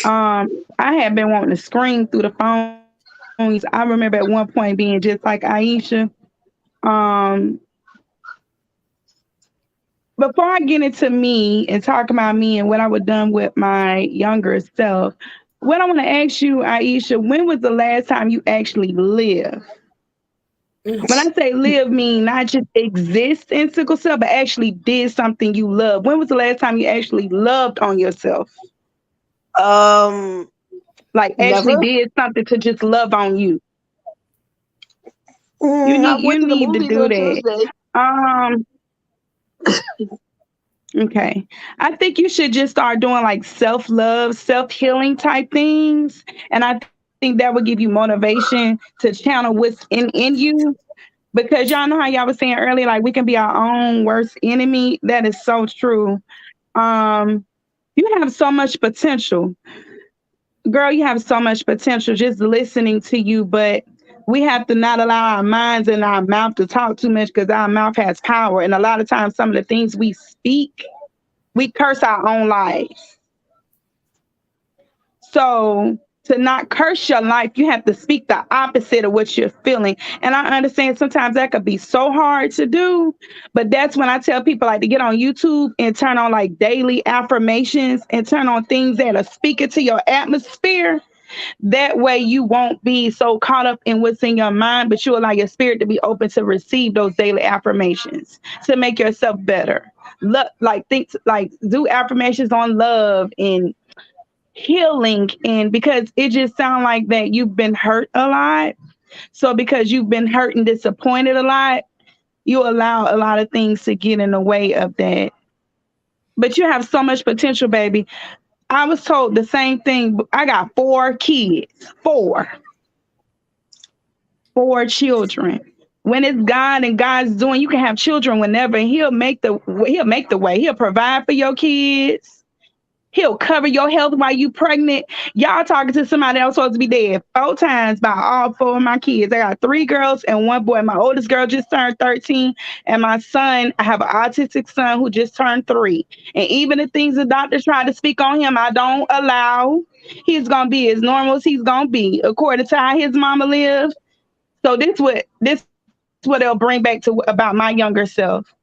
I had been wanting to scream through the phone. I remember at one point being just like Aisha. Um, Before I get into me and talk about me and what I would done with my younger self, what I want to ask you, Aisha, when was the last time you actually lived? When I say live, mean not just exist in sickle cell, but actually did something you love. When was the last time you actually loved on yourself? Um, Like actually Never. did something to just love on you. You I need went you to the need to movies do on that. Tuesday. Um, okay. I think you should just start doing like self love, self healing type things. And I think that would give you motivation to channel what's in you. Because y'all know how y'all was saying earlier, like we can be our own worst enemy. That is so true. Um, you have so much potential. Girl, you have so much potential just listening to you, but we have to not allow our minds and our mouth to talk too much because our mouth has power. And a lot of times, some of the things we speak, we curse our own lives. So to not curse your life, you have to speak the opposite of what you're feeling. And I understand sometimes that could be so hard to do, but that's when I tell people like to get on YouTube and turn on like daily affirmations and turn on things that are speaking to your atmosphere. That way you won't be so caught up in what's in your mind, but you allow your spirit to be open to receive those daily affirmations to make yourself better. Look, like think like do affirmations on love and healing, and because it just sounds like that you've been hurt a lot. So because you've been hurt and disappointed a lot, you allow a lot of things to get in the way of that. But you have so much potential, baby. I was told the same thing. I got four kids, four children. When it's God and God's doing, you can have children whenever. He'll make the way. He'll provide for your kids. He'll cover your health while you pregnant. Y'all talking to somebody else supposed to be dead 4 times by all 4 of my kids. I got 3 girls and 1 boy. My oldest girl just turned 13, and my son, I have an autistic son who just turned 3. And even the things the doctors try to speak on him, I don't allow. He's gonna be as normal as he's gonna be, according to how his mama lives. So this what they'll bring back to about my younger self.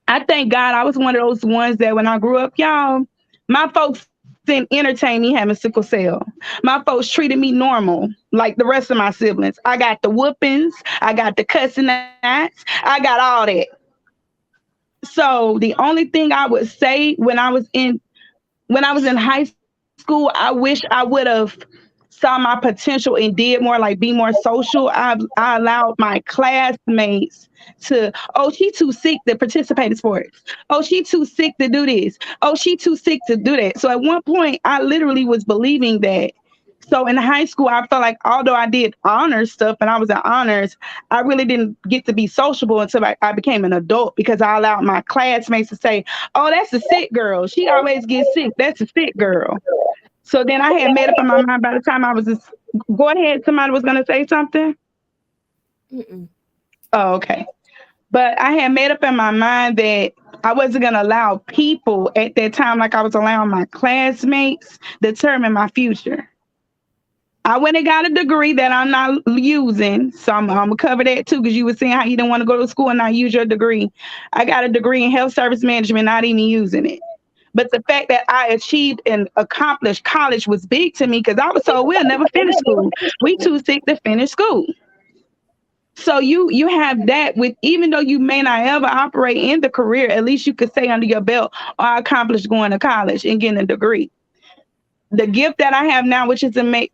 I thank God I was one of those ones that when I grew up, y'all, my folks didn't entertain me having sickle cell. My folks treated me normal, like the rest of my siblings. I got the whoopings, I got the cussing acts, I got all that. So the only thing I would say when I was in high school, I wish I would have saw my potential and did more, like be more social. I allowed my classmates to, oh, she too sick to participate in sports. Oh, she too sick to do this. Oh, she too sick to do that. So at one point, I literally was believing that. So in high school, I felt like although I did honors stuff and I was in honors, I really didn't get to be sociable until I became an adult because I allowed my classmates to say, oh, that's a sick girl. She always gets sick. That's a sick girl. So then I had made up in my mind by the time I was just, go ahead, somebody was going to say something. Mm-mm. Oh, okay. But I had made up in my mind that I wasn't going to allow people at that time, like I was allowing my classmates, determine my future. I went and got a degree that I'm not using. So I'm going to cover that too, because you were saying how you didn't want to go to school and not use your degree. I got a degree in health service management, not even using it. But the fact that I achieved and accomplished college was big to me because I was told we'll never finish school. We too sick to finish school. So you have that with even though you may not ever operate in the career, at least you could say under your belt, oh, I accomplished going to college and getting a degree. The gift that I have now, which is to make,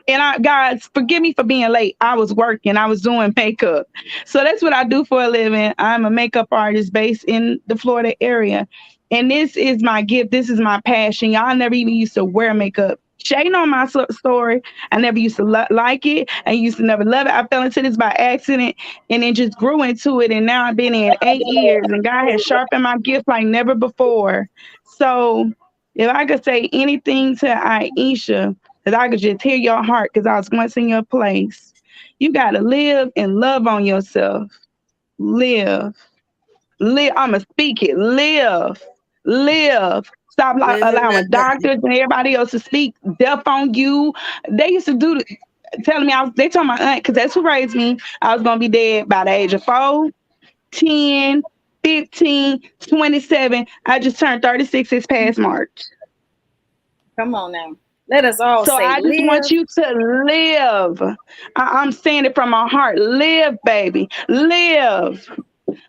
guys, forgive me for being late. I was working, I was doing makeup. So that's what I do for a living. I'm a makeup artist based in the Florida area. And this is my gift. This is my passion. Y'all never even used to wear makeup. Shay know my story. I never used to like it. I used to never love it. I fell into this by accident and then just grew into it. And now I've been in 8 years and God has sharpened my gift like never before. So if I could say anything to Aisha, that I could just hear your heart because I was once in your place. You got to live and love on yourself. Live. Live. I'm going to speak it. Live. Live. Stop Live and allowing let live. doctors and everybody else to speak deaf on you. They used to do, telling me, they told my aunt, because that's who raised me, I was going to be dead by the age of 4, 10, 15, 27. I just turned 36 this past March. Come on now. Let us all So say I just want live. you to live. I'm saying it from my heart. Live, baby. Live.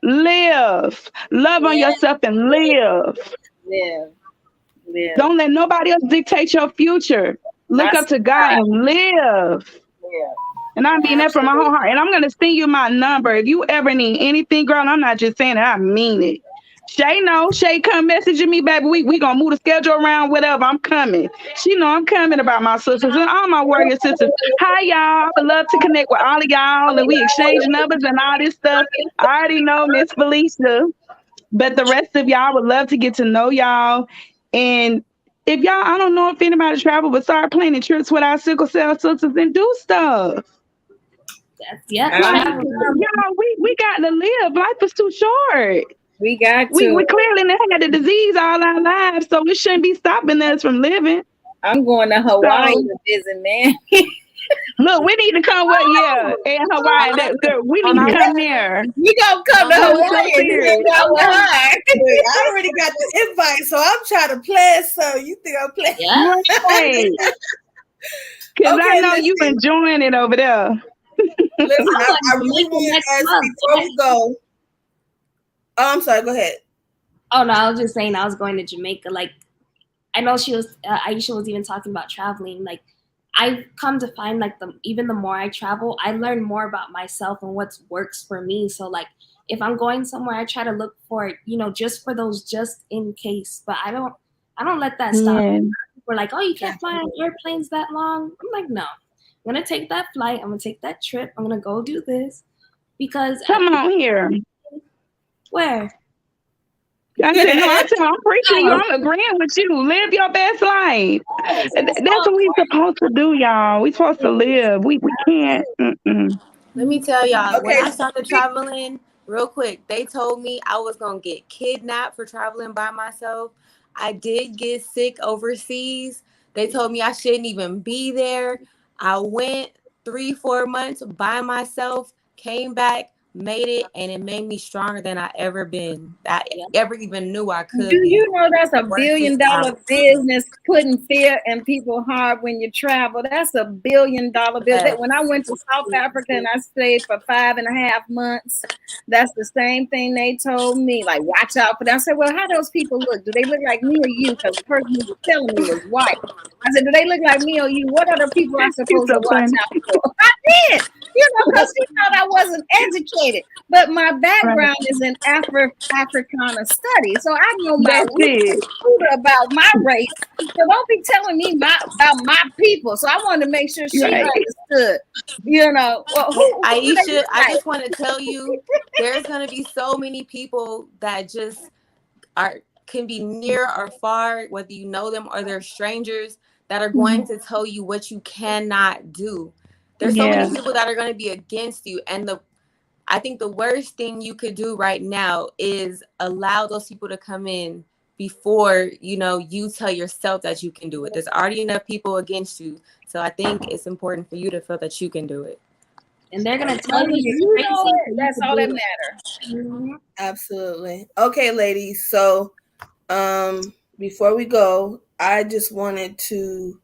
Live. Love on Yeah. yourself and live. Live. Live. Don't let nobody else dictate your future. Look I up say to God God. and live. Live. And I mean that from my whole Absolutely. heart. And I'm gonna send you my number. If you ever need anything, girl, and I'm not just saying it, I mean it. Shay know. Shay come messaging me, baby. We gonna move the schedule around, whatever. I'm coming. She know I'm coming about my sisters and all my warrior sisters. Hi y'all. I would love to connect with all of y'all and we exchange numbers and all this stuff. I already know Miss Felicia. But the rest of y'all would love to get to know y'all. And if y'all, I don't know if anybody travel, but start planning trips with our sickle cell sisters and do stuff. That's, yep, Like, Um, traveling. y'all, we got to live. Life is too short. we got We to. clearly never had the disease all our lives, so it shouldn't be stopping us from living. I'm going to Hawaii So to visit, man. look, we need to come. What? Yeah, in Hawaii, On that our, girl, we on need to our come there. We gonna come to on I'm our so Hawaii and hang serious. out with her. Look, I already got the invite, so I'm trying to plan. So you think I'm playing? Yep. Right, because I Okay, know you listen, enjoying it over there. listen. I'm I going to really Jamaica want next us month. before we go. Oh, I'm sorry. Go ahead. Oh no, I was just saying I was going to Jamaica. Like I know she was Aisha was even talking about traveling. Like I've come to find like even the more I travel, I learn more about myself and what works for me. So like if I'm going somewhere, I try to look for it, just for those just in case. But I don't let that stop. Yeah. We're like, oh, you Yeah. can't fly on airplanes that long. I'm like, no. I'm gonna take that flight. I'm gonna take that trip. I'm gonna go do this because Come on here. where I said, no, I'm preaching to you. I'm agreeing with you. Live your best life. Yes, that's That's all what we supposed to do, y'all. We supposed to live. We can't. Mm-mm. Let me tell y'all, when Okay, I started traveling, real quick, they told me I was gonna get kidnapped for traveling by myself. I did get sick overseas. They told me I shouldn't even be there. I went 3, 4 months by myself, came back, made it, and it made me stronger than I ever been. I ever even knew I Do could be. you know that's a Versus billion dollar business, putting fear in people's heart when you travel? That's a $1 billion business. When I yes. went to South Africa and I stayed for 5.5 months, that's the same thing they told me. Like, watch out for them. I said, well, how those people look? Do they look like me or you? Because the person who was telling me was white. I said, do they look like me or you? What other people I You're supposed to so watch funny. out for? I did, because she thought I wasn't educated. But my Right. background is in Africana studies, so I know my That's it. about my race. So don't be telling me about my people. So I wanted to make sure she Right. understood. Well, And who do they Aisha, look I like? just want to tell you, there's gonna be so many people that just are can be near or far, whether you know them or they're strangers, that are going Mhm. to tell you what you cannot do. There's so many Yeah. people that are going to be against you, and the I think the worst thing you could do right now is allow those people to come in before you tell yourself that you can do it. There's already enough people against you, so I think it's important for you to feel that you can do it. And they're gonna As long tell as you you're you know crazy for it, you that's to all that do it. matters. absolutely. Okay, ladies. So, before we go, I just wanted to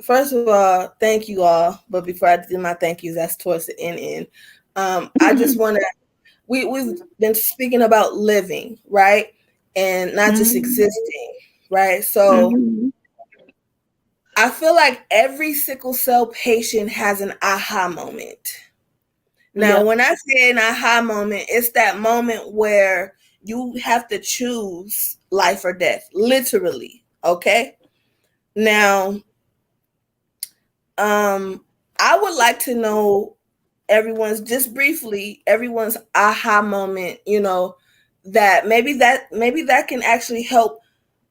first of all thank you all. But before I do my thank yous, that's towards the end. I just want to. We've been speaking about living, right, and not just Mhm. existing, right. So Mhm. I feel like every sickle cell patient has an aha moment. Now, Yep. when I say an aha moment, it's that moment where you have to choose life or death, literally. Okay. Now, um, I would like to know just briefly, everyone's aha moment, that maybe that can actually help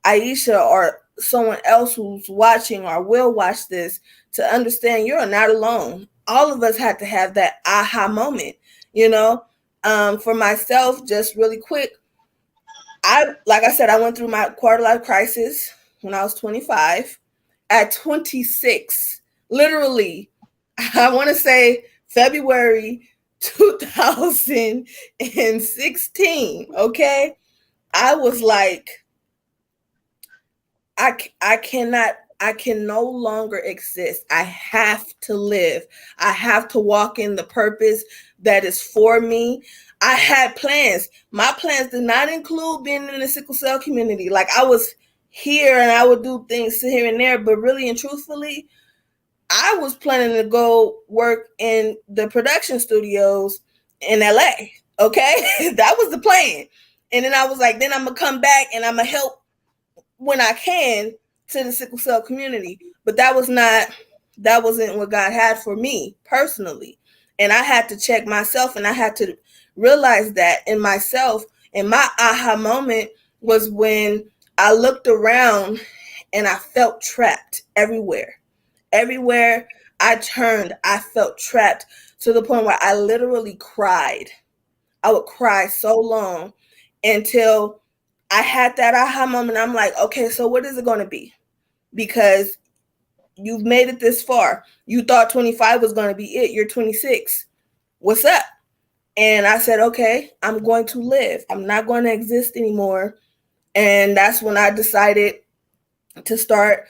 Aisha or someone else who's watching or will watch this to understand you're not alone. All of us had to have that aha moment, you know. For myself, just really quick, like I said, I went through my quarter life crisis when I was 25. At 26, literally, I want to say February 2016. Okay, I was like, I cannot, I can no longer exist. I have to live. I have to walk in the purpose that is for me. I had plans. My plans did not include being in the sickle cell community. Like, I was here and I would do things here and there, but really and truthfully, I was planning to go work in the production studios in LA. Okay. That was the plan. And then I was like, then I'm gonna come back and I'm gonna help when I can to the sickle cell community. But that wasn't what God had for me personally. And I had to check myself and I had to realize that in myself. And my aha moment was when I looked around and I felt trapped everywhere. Everywhere I turned, I felt trapped to the point where I literally cried. I would cry so long until I had that aha moment. I'm like, okay, so what is it going to be? Because you've made it this far. You thought 25 was going to be it. You're 26. What's up? And I said, okay, I'm going to live. I'm not going to exist anymore. And that's when I decided to start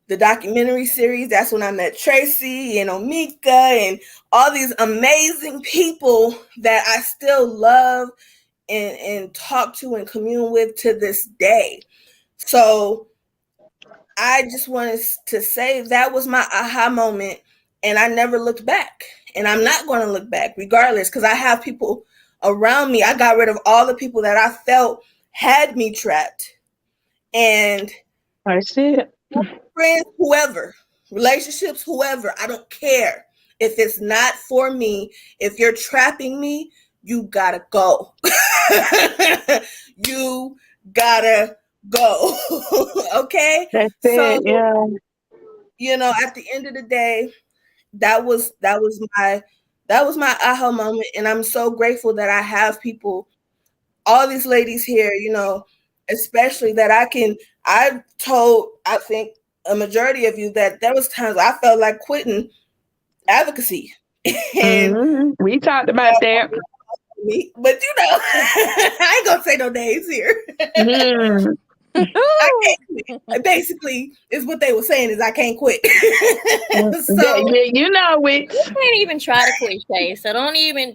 the documentary series. That's when I met Tracy and Omika and all these amazing people that I still love and talk to and commune with to this day. So I just wanted to say that was my aha moment, and I never looked back. And I'm not going to look back regardless, because I have people around me. I got rid of all the people that I felt had me trapped. And That's it. friends, whoever, relationships, whoever, I don't care. If it's not for me, if you're trapping me, you gotta go. You gotta go. Okay? That's So, it. Yeah. at the end of the day, that was my aha moment, and I'm so grateful that I have people, all these ladies here, especially that I told, I think, a majority of you that there was times I felt like quitting advocacy. And We talked about that. me, but I ain't gonna say no names here. Mm. I can't quit. Basically, is what they were saying is I can't quit. Yeah, So yeah, you know it. You can't even try to quit, Shay. So don't even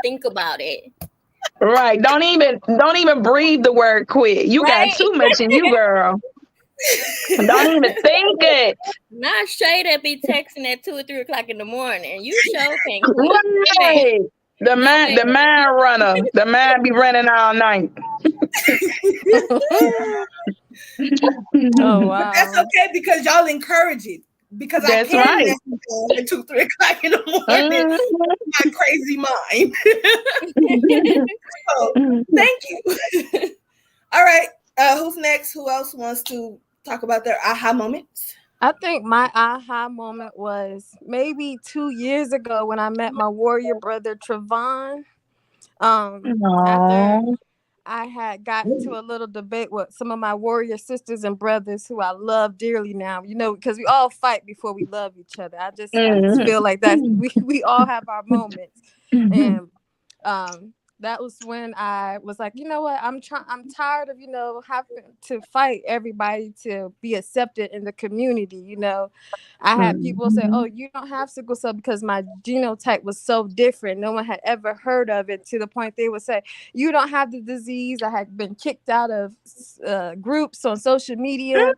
think about it. Right. Don't even breathe the word quit. You got Right? too much in you, girl. Don't even think it. Not Shay that be texting at 2 or 3 o'clock in the morning. You sure can't quit. Man, Right. The no mind, the man. mind runner. The mind be running all night. Oh but that's wow. okay because y'all encourage it. Because I That's can right. message them at 2, 3 o'clock in the morning Mhm. with my crazy mind. So thank you. All right. Who's next? Who else wants to talk about their aha moments? I think my aha moment was maybe 2 years ago when I met my warrior brother Trevon. After Aw. I had got into a little debate with some of my warrior sisters and brothers who I love dearly now, because we all fight before we love each other. I just feel like that we all have our moments. And that was when I was like, you know what, I'm tired of, having to fight everybody to be accepted in the community. I had people say, oh, you don't have sickle cell because my genotype was so different. No one had ever heard of it, to the point they would say, you don't have the disease. I had been kicked out of groups on social media,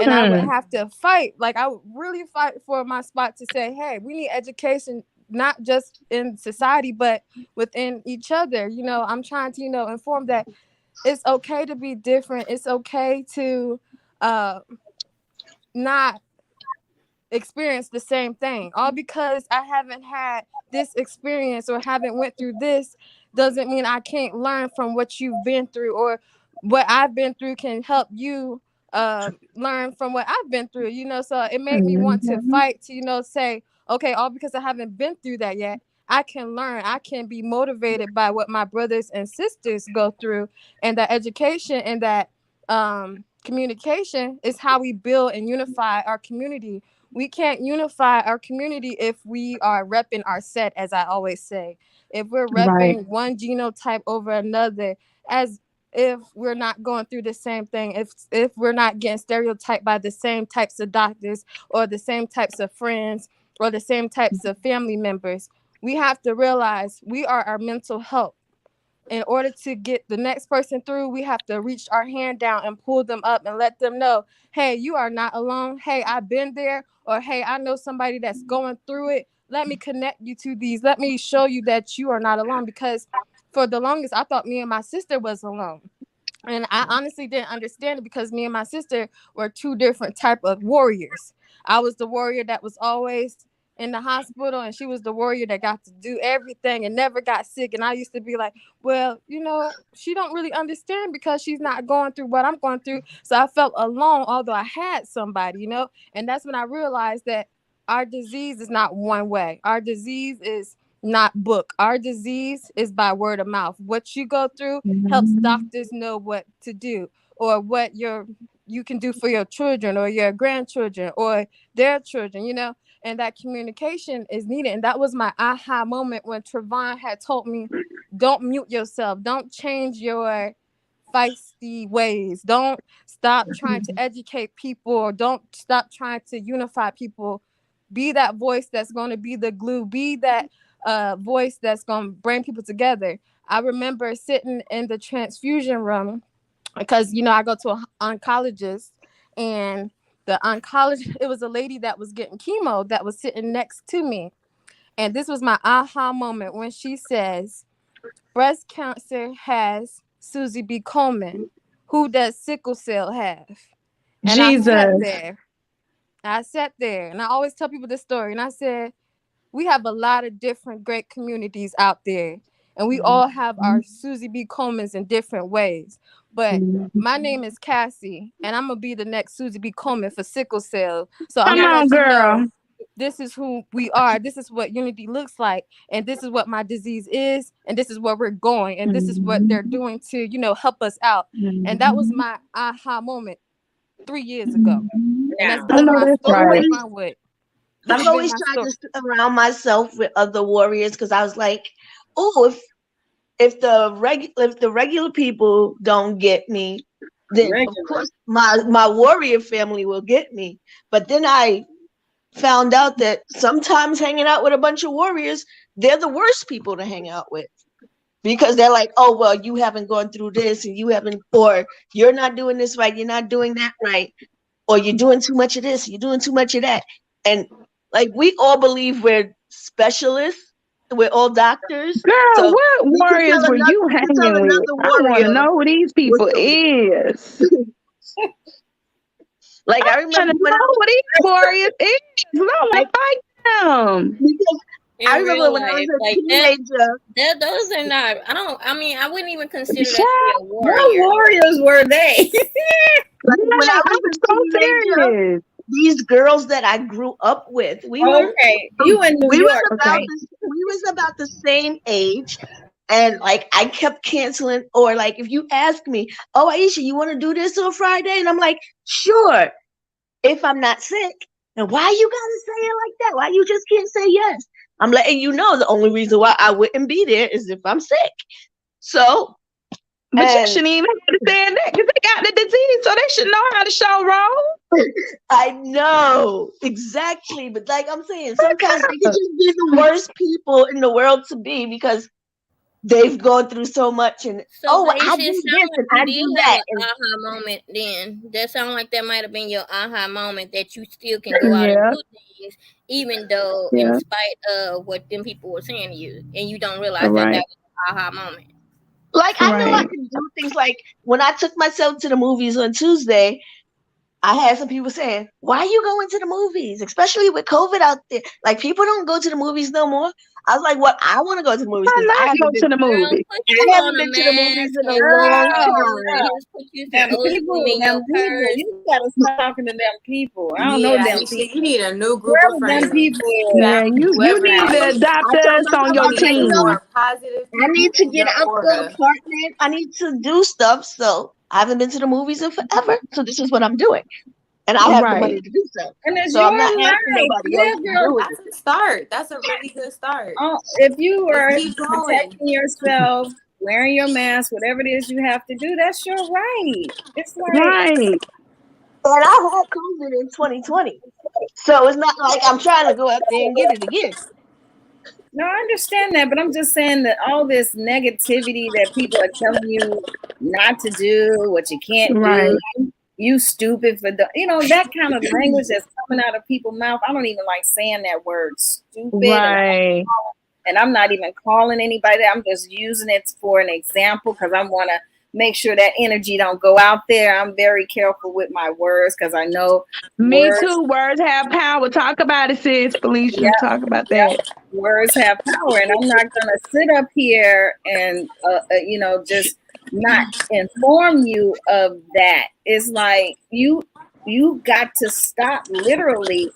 and I would have to fight. Like, I would really fight for my spot to say, hey, we need education, not just in society, but within each other. I'm trying to, inform that it's okay to be different. It's okay to uh, not experience the same thing. All because I haven't had this experience or haven't went through this doesn't mean I can't learn from what you've been through, or what I've been through can help you learn from what I've been through. So it made me want to fight to, say, okay, all because I haven't been through that yet, I can learn. I can be motivated by what my brothers and sisters go through, and that education and that communication is how we build and unify our community. We can't unify our community if we are repping our set, as I always say. If we're Right. repping one genotype over another, as if we're not going through the same thing, if we're not getting stereotyped by the same types of doctors or the same types of friends or the same types of family members, we have to realize we are our mental health. In order to get the next person through, we have to reach our hand down and pull them up and let them know, hey, you are not alone. Hey, I've been there. Or, hey, I know somebody that's going through it. Let me connect you to these. Let me show you that you are not alone. Because for the longest, I thought me and my sister was alone. And I honestly didn't understand it, because me and my sister were two different type of warriors. I was the warrior that was always in the hospital, and she was the warrior that got to do everything and never got sick. And I used to be like, well, she don't really understand because she's not going through what I'm going through. So I felt alone, although I had somebody. And that's when I realized that our disease is not one way. Our disease is not book. Our disease is by word of mouth. What you go through helps doctors know what to do, or what you can do for your children or your grandchildren or their children, and that communication is needed. And that was my aha moment when Trevon had told me, don't mute yourself, don't change your feisty ways, don't stop trying to educate people, or don't stop trying to unify people. Be that voice that's going to be the glue, be that voice that's going to bring people together. I remember sitting in the transfusion room, because I go to an oncologist, and the oncologist, it was a lady that was getting chemo that was sitting next to me. And this was my aha moment when she says, breast cancer has Susie B. Coleman. Who does sickle cell have? And I sat Jesus. there. I sat there, and I always tell people this story. And I said, we have a lot of different great communities out there. and we all have our Susie B. Comans in different ways. But my name is Cassie, and I'm gonna be the next Susie B. Komen for sickle cell. So I'm Come gonna on, let you girl. know this is who we are. This is what unity looks like, and this is what my disease is, and this is where we're going, and this is what they're doing to, help us out. And that was my aha moment 3 years ago, and that's Now, I been know my that's story. right. always This I've has been always my tried story. to surround myself with other warriors because I was like, oh, if the regular people don't get me, then of regular. course my warrior family will get me. But then I found out that sometimes hanging out with a bunch of warriors, they're the worst people to hang out with because they're like, oh well, you haven't gone through this and you haven't, or you're not doing this right, you're not doing that right, or you're doing too much of this, you're doing too much of that. And like we all believe we're specialists, we're all doctors. Girl, So what warriors were you we can tell hanging with? another I want to warrior know who these what's people over there. is. Like I I want remember to when I know was who these warriors is. I want like to fight them. because I In remember real when I was life, a like that, teenager, those are not. I don't. I mean, I wouldn't even consider that to be Child, a What warrior. warriors were they? like when I yes, was I'm a so teenager, serious. these girls that I grew up with, Okay, you in New York, right? we was about the same age. And like I kept canceling, or like if you ask me, oh Aisha, you want to do this on Friday? And I'm like, sure, if I'm not sick. And why you gotta say it like that? Why you just can't say yes? I'm letting you know the only reason why I wouldn't be there is if I'm sick. So, But you and shouldn't even understand that because they got the disease, so they should know how to show roll. I know exactly, but like I'm saying, sometimes they can just be the worst people in the world to be because they've gone through so much. And So, oh, but it I should do sound this like and you I did do have that, an and aha moment. Then that sound like that might have been your aha moment that you still can go out and Yeah, do things, even though in yeah, spite of what them people were saying to you, and you don't realize that right, that was an aha moment. like I know I right. can do things. Like when I took myself to the movies on Tuesday, I had some people saying, "Why are you going to the movies?" Especially with COVID out there, like people don't go to the movies no more. I was like, "Well, I want to go to the movies Why because not go to the Girl, movie? put you I on haven't a been to the movies mask in a and go long to the Girl, time." movies. Put you some old cream in them your people, purse. you gotta stop talking to them people. I don't know Yeah, them you people. need a new group of Whoever them friends. people is, Yeah, Family, you whoever need it to is. adopt I told us on myself You your I need was to like, get "No, team. more positive I people need to in get your out the aura. apartment. I need to do stuff." So I haven't been to the movies in forever. So this is what I'm doing, and I have the money Right. to do so. and it's So your I'm not asking life. nobody else Live to your do it. That's a start. That's a really good start. if you Just are keep going. protecting yourself, wearing your mask, whatever it is you have to do, that's your right. It's like Right. And I had COVID in 2020. So it's not like I'm trying to go out there and get it again. no, I understand that, but I'm just saying that all this negativity that people are telling you not to do, what you can't do, Right. you stupid for the, that kind of language that's coming out of people's mouth. I don't even like saying that word stupid, Right. and I'm not even calling anybody. I'm just using it for an example because I want to make sure that energy don't go out there. I'm very careful with my words because I know Me words. too. Words have power. Talk about it, sis. Felicia, Yeah, talk about yeah. that. Words have power, and I'm not gonna sit up here and just not inform you of that. It's like you got to stop literally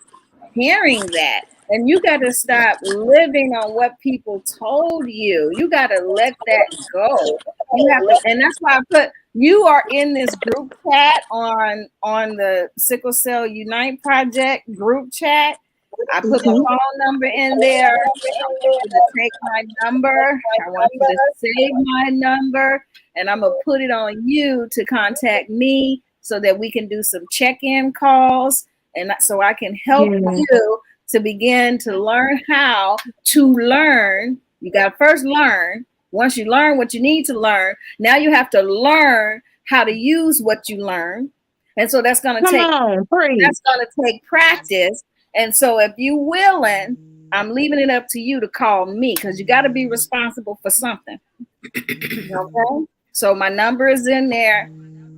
hearing that. And you got to stop living on what people told you. You got to let that go. You have to, and that's why I put you are in this group chat on the Sickle Cell Unite Project group chat. I put my Mhm. phone number in there. I want you to take my number. I want you to save my number, and I'm gonna put it on you to contact me so that we can do some check-in calls, and so I can help Yeah. you to begin to learn how to learn. You got to first learn. Once you learn what you need to learn, now you have to learn how to use what you learn. And so Come on, preach. that's going to take practice. And so if you willing, I'm leaving it up to you to call me because you got to be responsible for something. Okay. So my number is in there.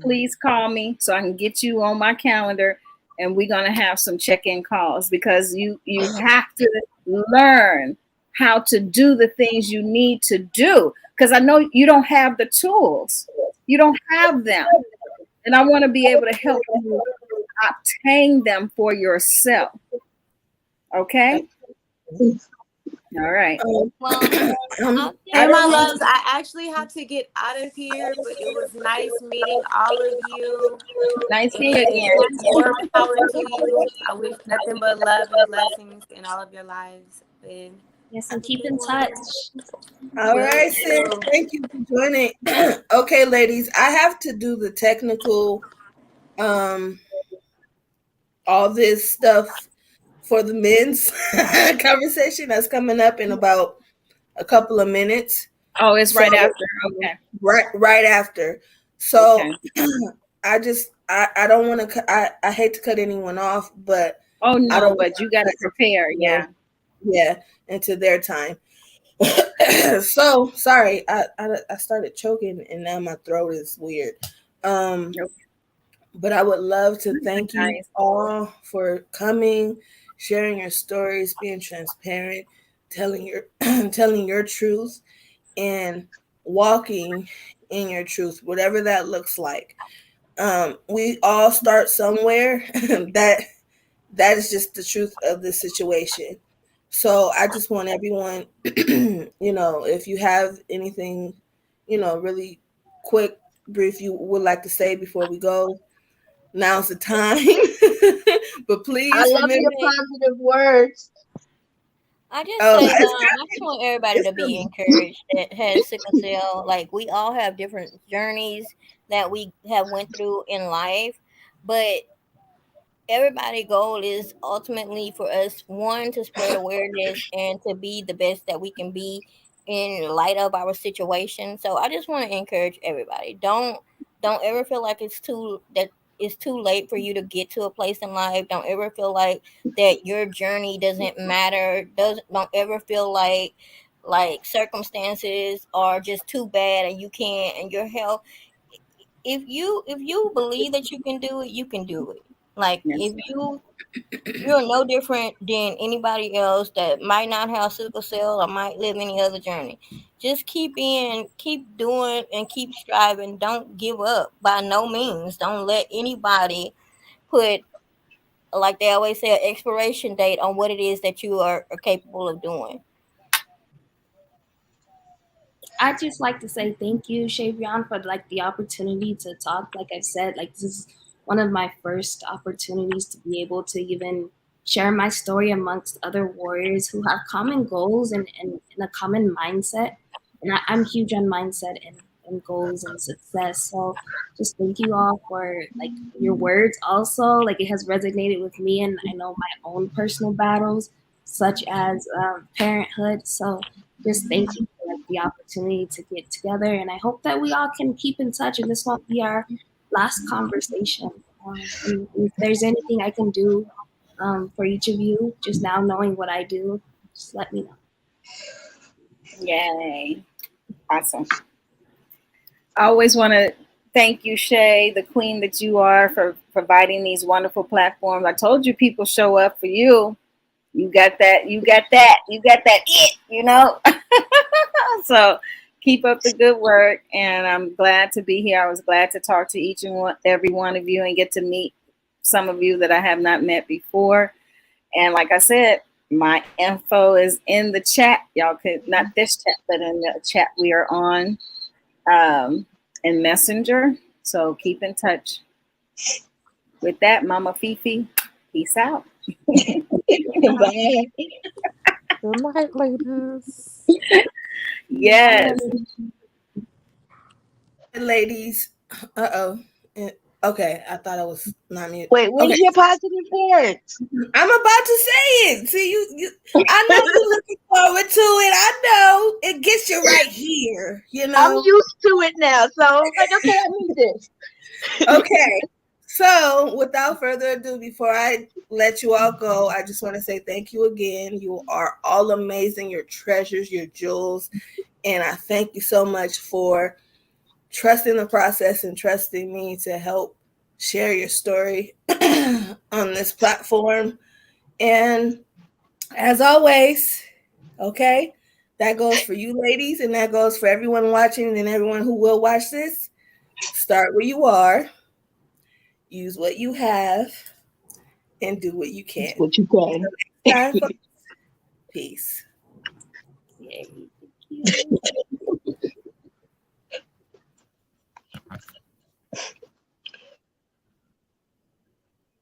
Please call me so I can get you on my calendar, and we're gonna have some check-in calls because you have to learn. how to do the things you need to do. Because I know you don't have the tools, you don't have them. And I want to be able to help you obtain them for yourself. Okay? All right. Well, um, I'll I give Hey, don't my know. loves, I actually have to get out of here, but it was nice meeting all of you. Nice seeing you And again. more power to you. I wish nothing but love and blessings in all of your lives. And Yes, have and a keep good in touch. one. All Will right, sis. do. Thank you for joining. Okay, ladies, I have to do the technical, um, all this stuff for the men's conversation that's coming up in about a couple of minutes. Oh, it's So right after. Okay. right after. So Okay. I don't want to I hate to cut anyone off, but Oh I no, don't but you got to want prepare. to Yeah. yeah into their time. So sorry, I started choking and now my throat is weird. Um, Okay. but I would love to thank you Nice. all for coming, sharing your stories, being transparent, telling your telling your truth, and walking in your truth, whatever that looks like. We all start somewhere. that that is just the truth of the situation. So I just want everyone, if you have anything, really quick, brief you would like to say before we go, now's the time. But I please love your remember, say, positive words. I just oh, say, I just want everybody it's to be still, encouraged that has sickle cell. Like we all have different journeys that we have went through in life, but everybody goal is ultimately for us, one, to spread awareness and to be the best that we can be in light of our situation. So I just want to encourage everybody, don't ever feel like it's too late for you to get to a place in life. Don't ever feel like that your journey doesn't matter. Don't ever feel like circumstances are just too bad and you can't, and your health, if you believe that you can do it, you can do it. Like if Yes. you're no different than anybody else that might not have sickle cell or might live any other journey. Just keep doing and keep striving. Don't give up by no means. Don't let anybody put, like they always say, an expiration date on what it is that you are capable of doing. I just like to say thank you, Shavion, for like the opportunity to talk. Like I said, like this is one of my first opportunities to be able to even share my story amongst other warriors who have common goals and a common mindset. And I'm huge on mindset and goals and success. So just thank you all for like your words also. Like it has resonated with me and I know my own personal battles, such as parenthood. So just thank you for like the opportunity to get together, and I hope that we all can keep in touch, and this won't be our last conversation. And if there's anything I can do for each of you, just now knowing what I do, just let me know. Yay. Awesome. I always want to thank you, Shay, the queen that you are, for providing these wonderful platforms. I told you people show up for you. You got that. You got that. You got that. So keep up the good work. And I'm glad to be here. I was glad to talk to each and every one of you and get to meet some of you that I have not met before. And like I said, my info is in the chat. Y'all could, not this chat, but in the chat we are on, in Messenger. So keep in touch. With that, Mama Fifi, peace out. Bye. Good night, ladies. Yes. ladies. Uh oh. Okay, I thought I was not mute. Wait, Okay, where's your positive words? I'm about to say it. See you. I know you're looking forward to it. I know it gets you right here. I'm used to it now, so I was like, okay, I need this. Okay. So, without further ado, before I let you all go, I just want to say thank you again. You are all amazing. Your treasures, your jewels, and I thank you so much for trusting the process and trusting me to help share your story on this platform. And as always, Okay? That goes for you ladies, and that goes for everyone watching and everyone who will watch this. Start where you are, use what you have, and do what you That's can. what you can. Time for peace. Yay, thank you.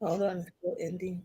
Hold on, it's still ending.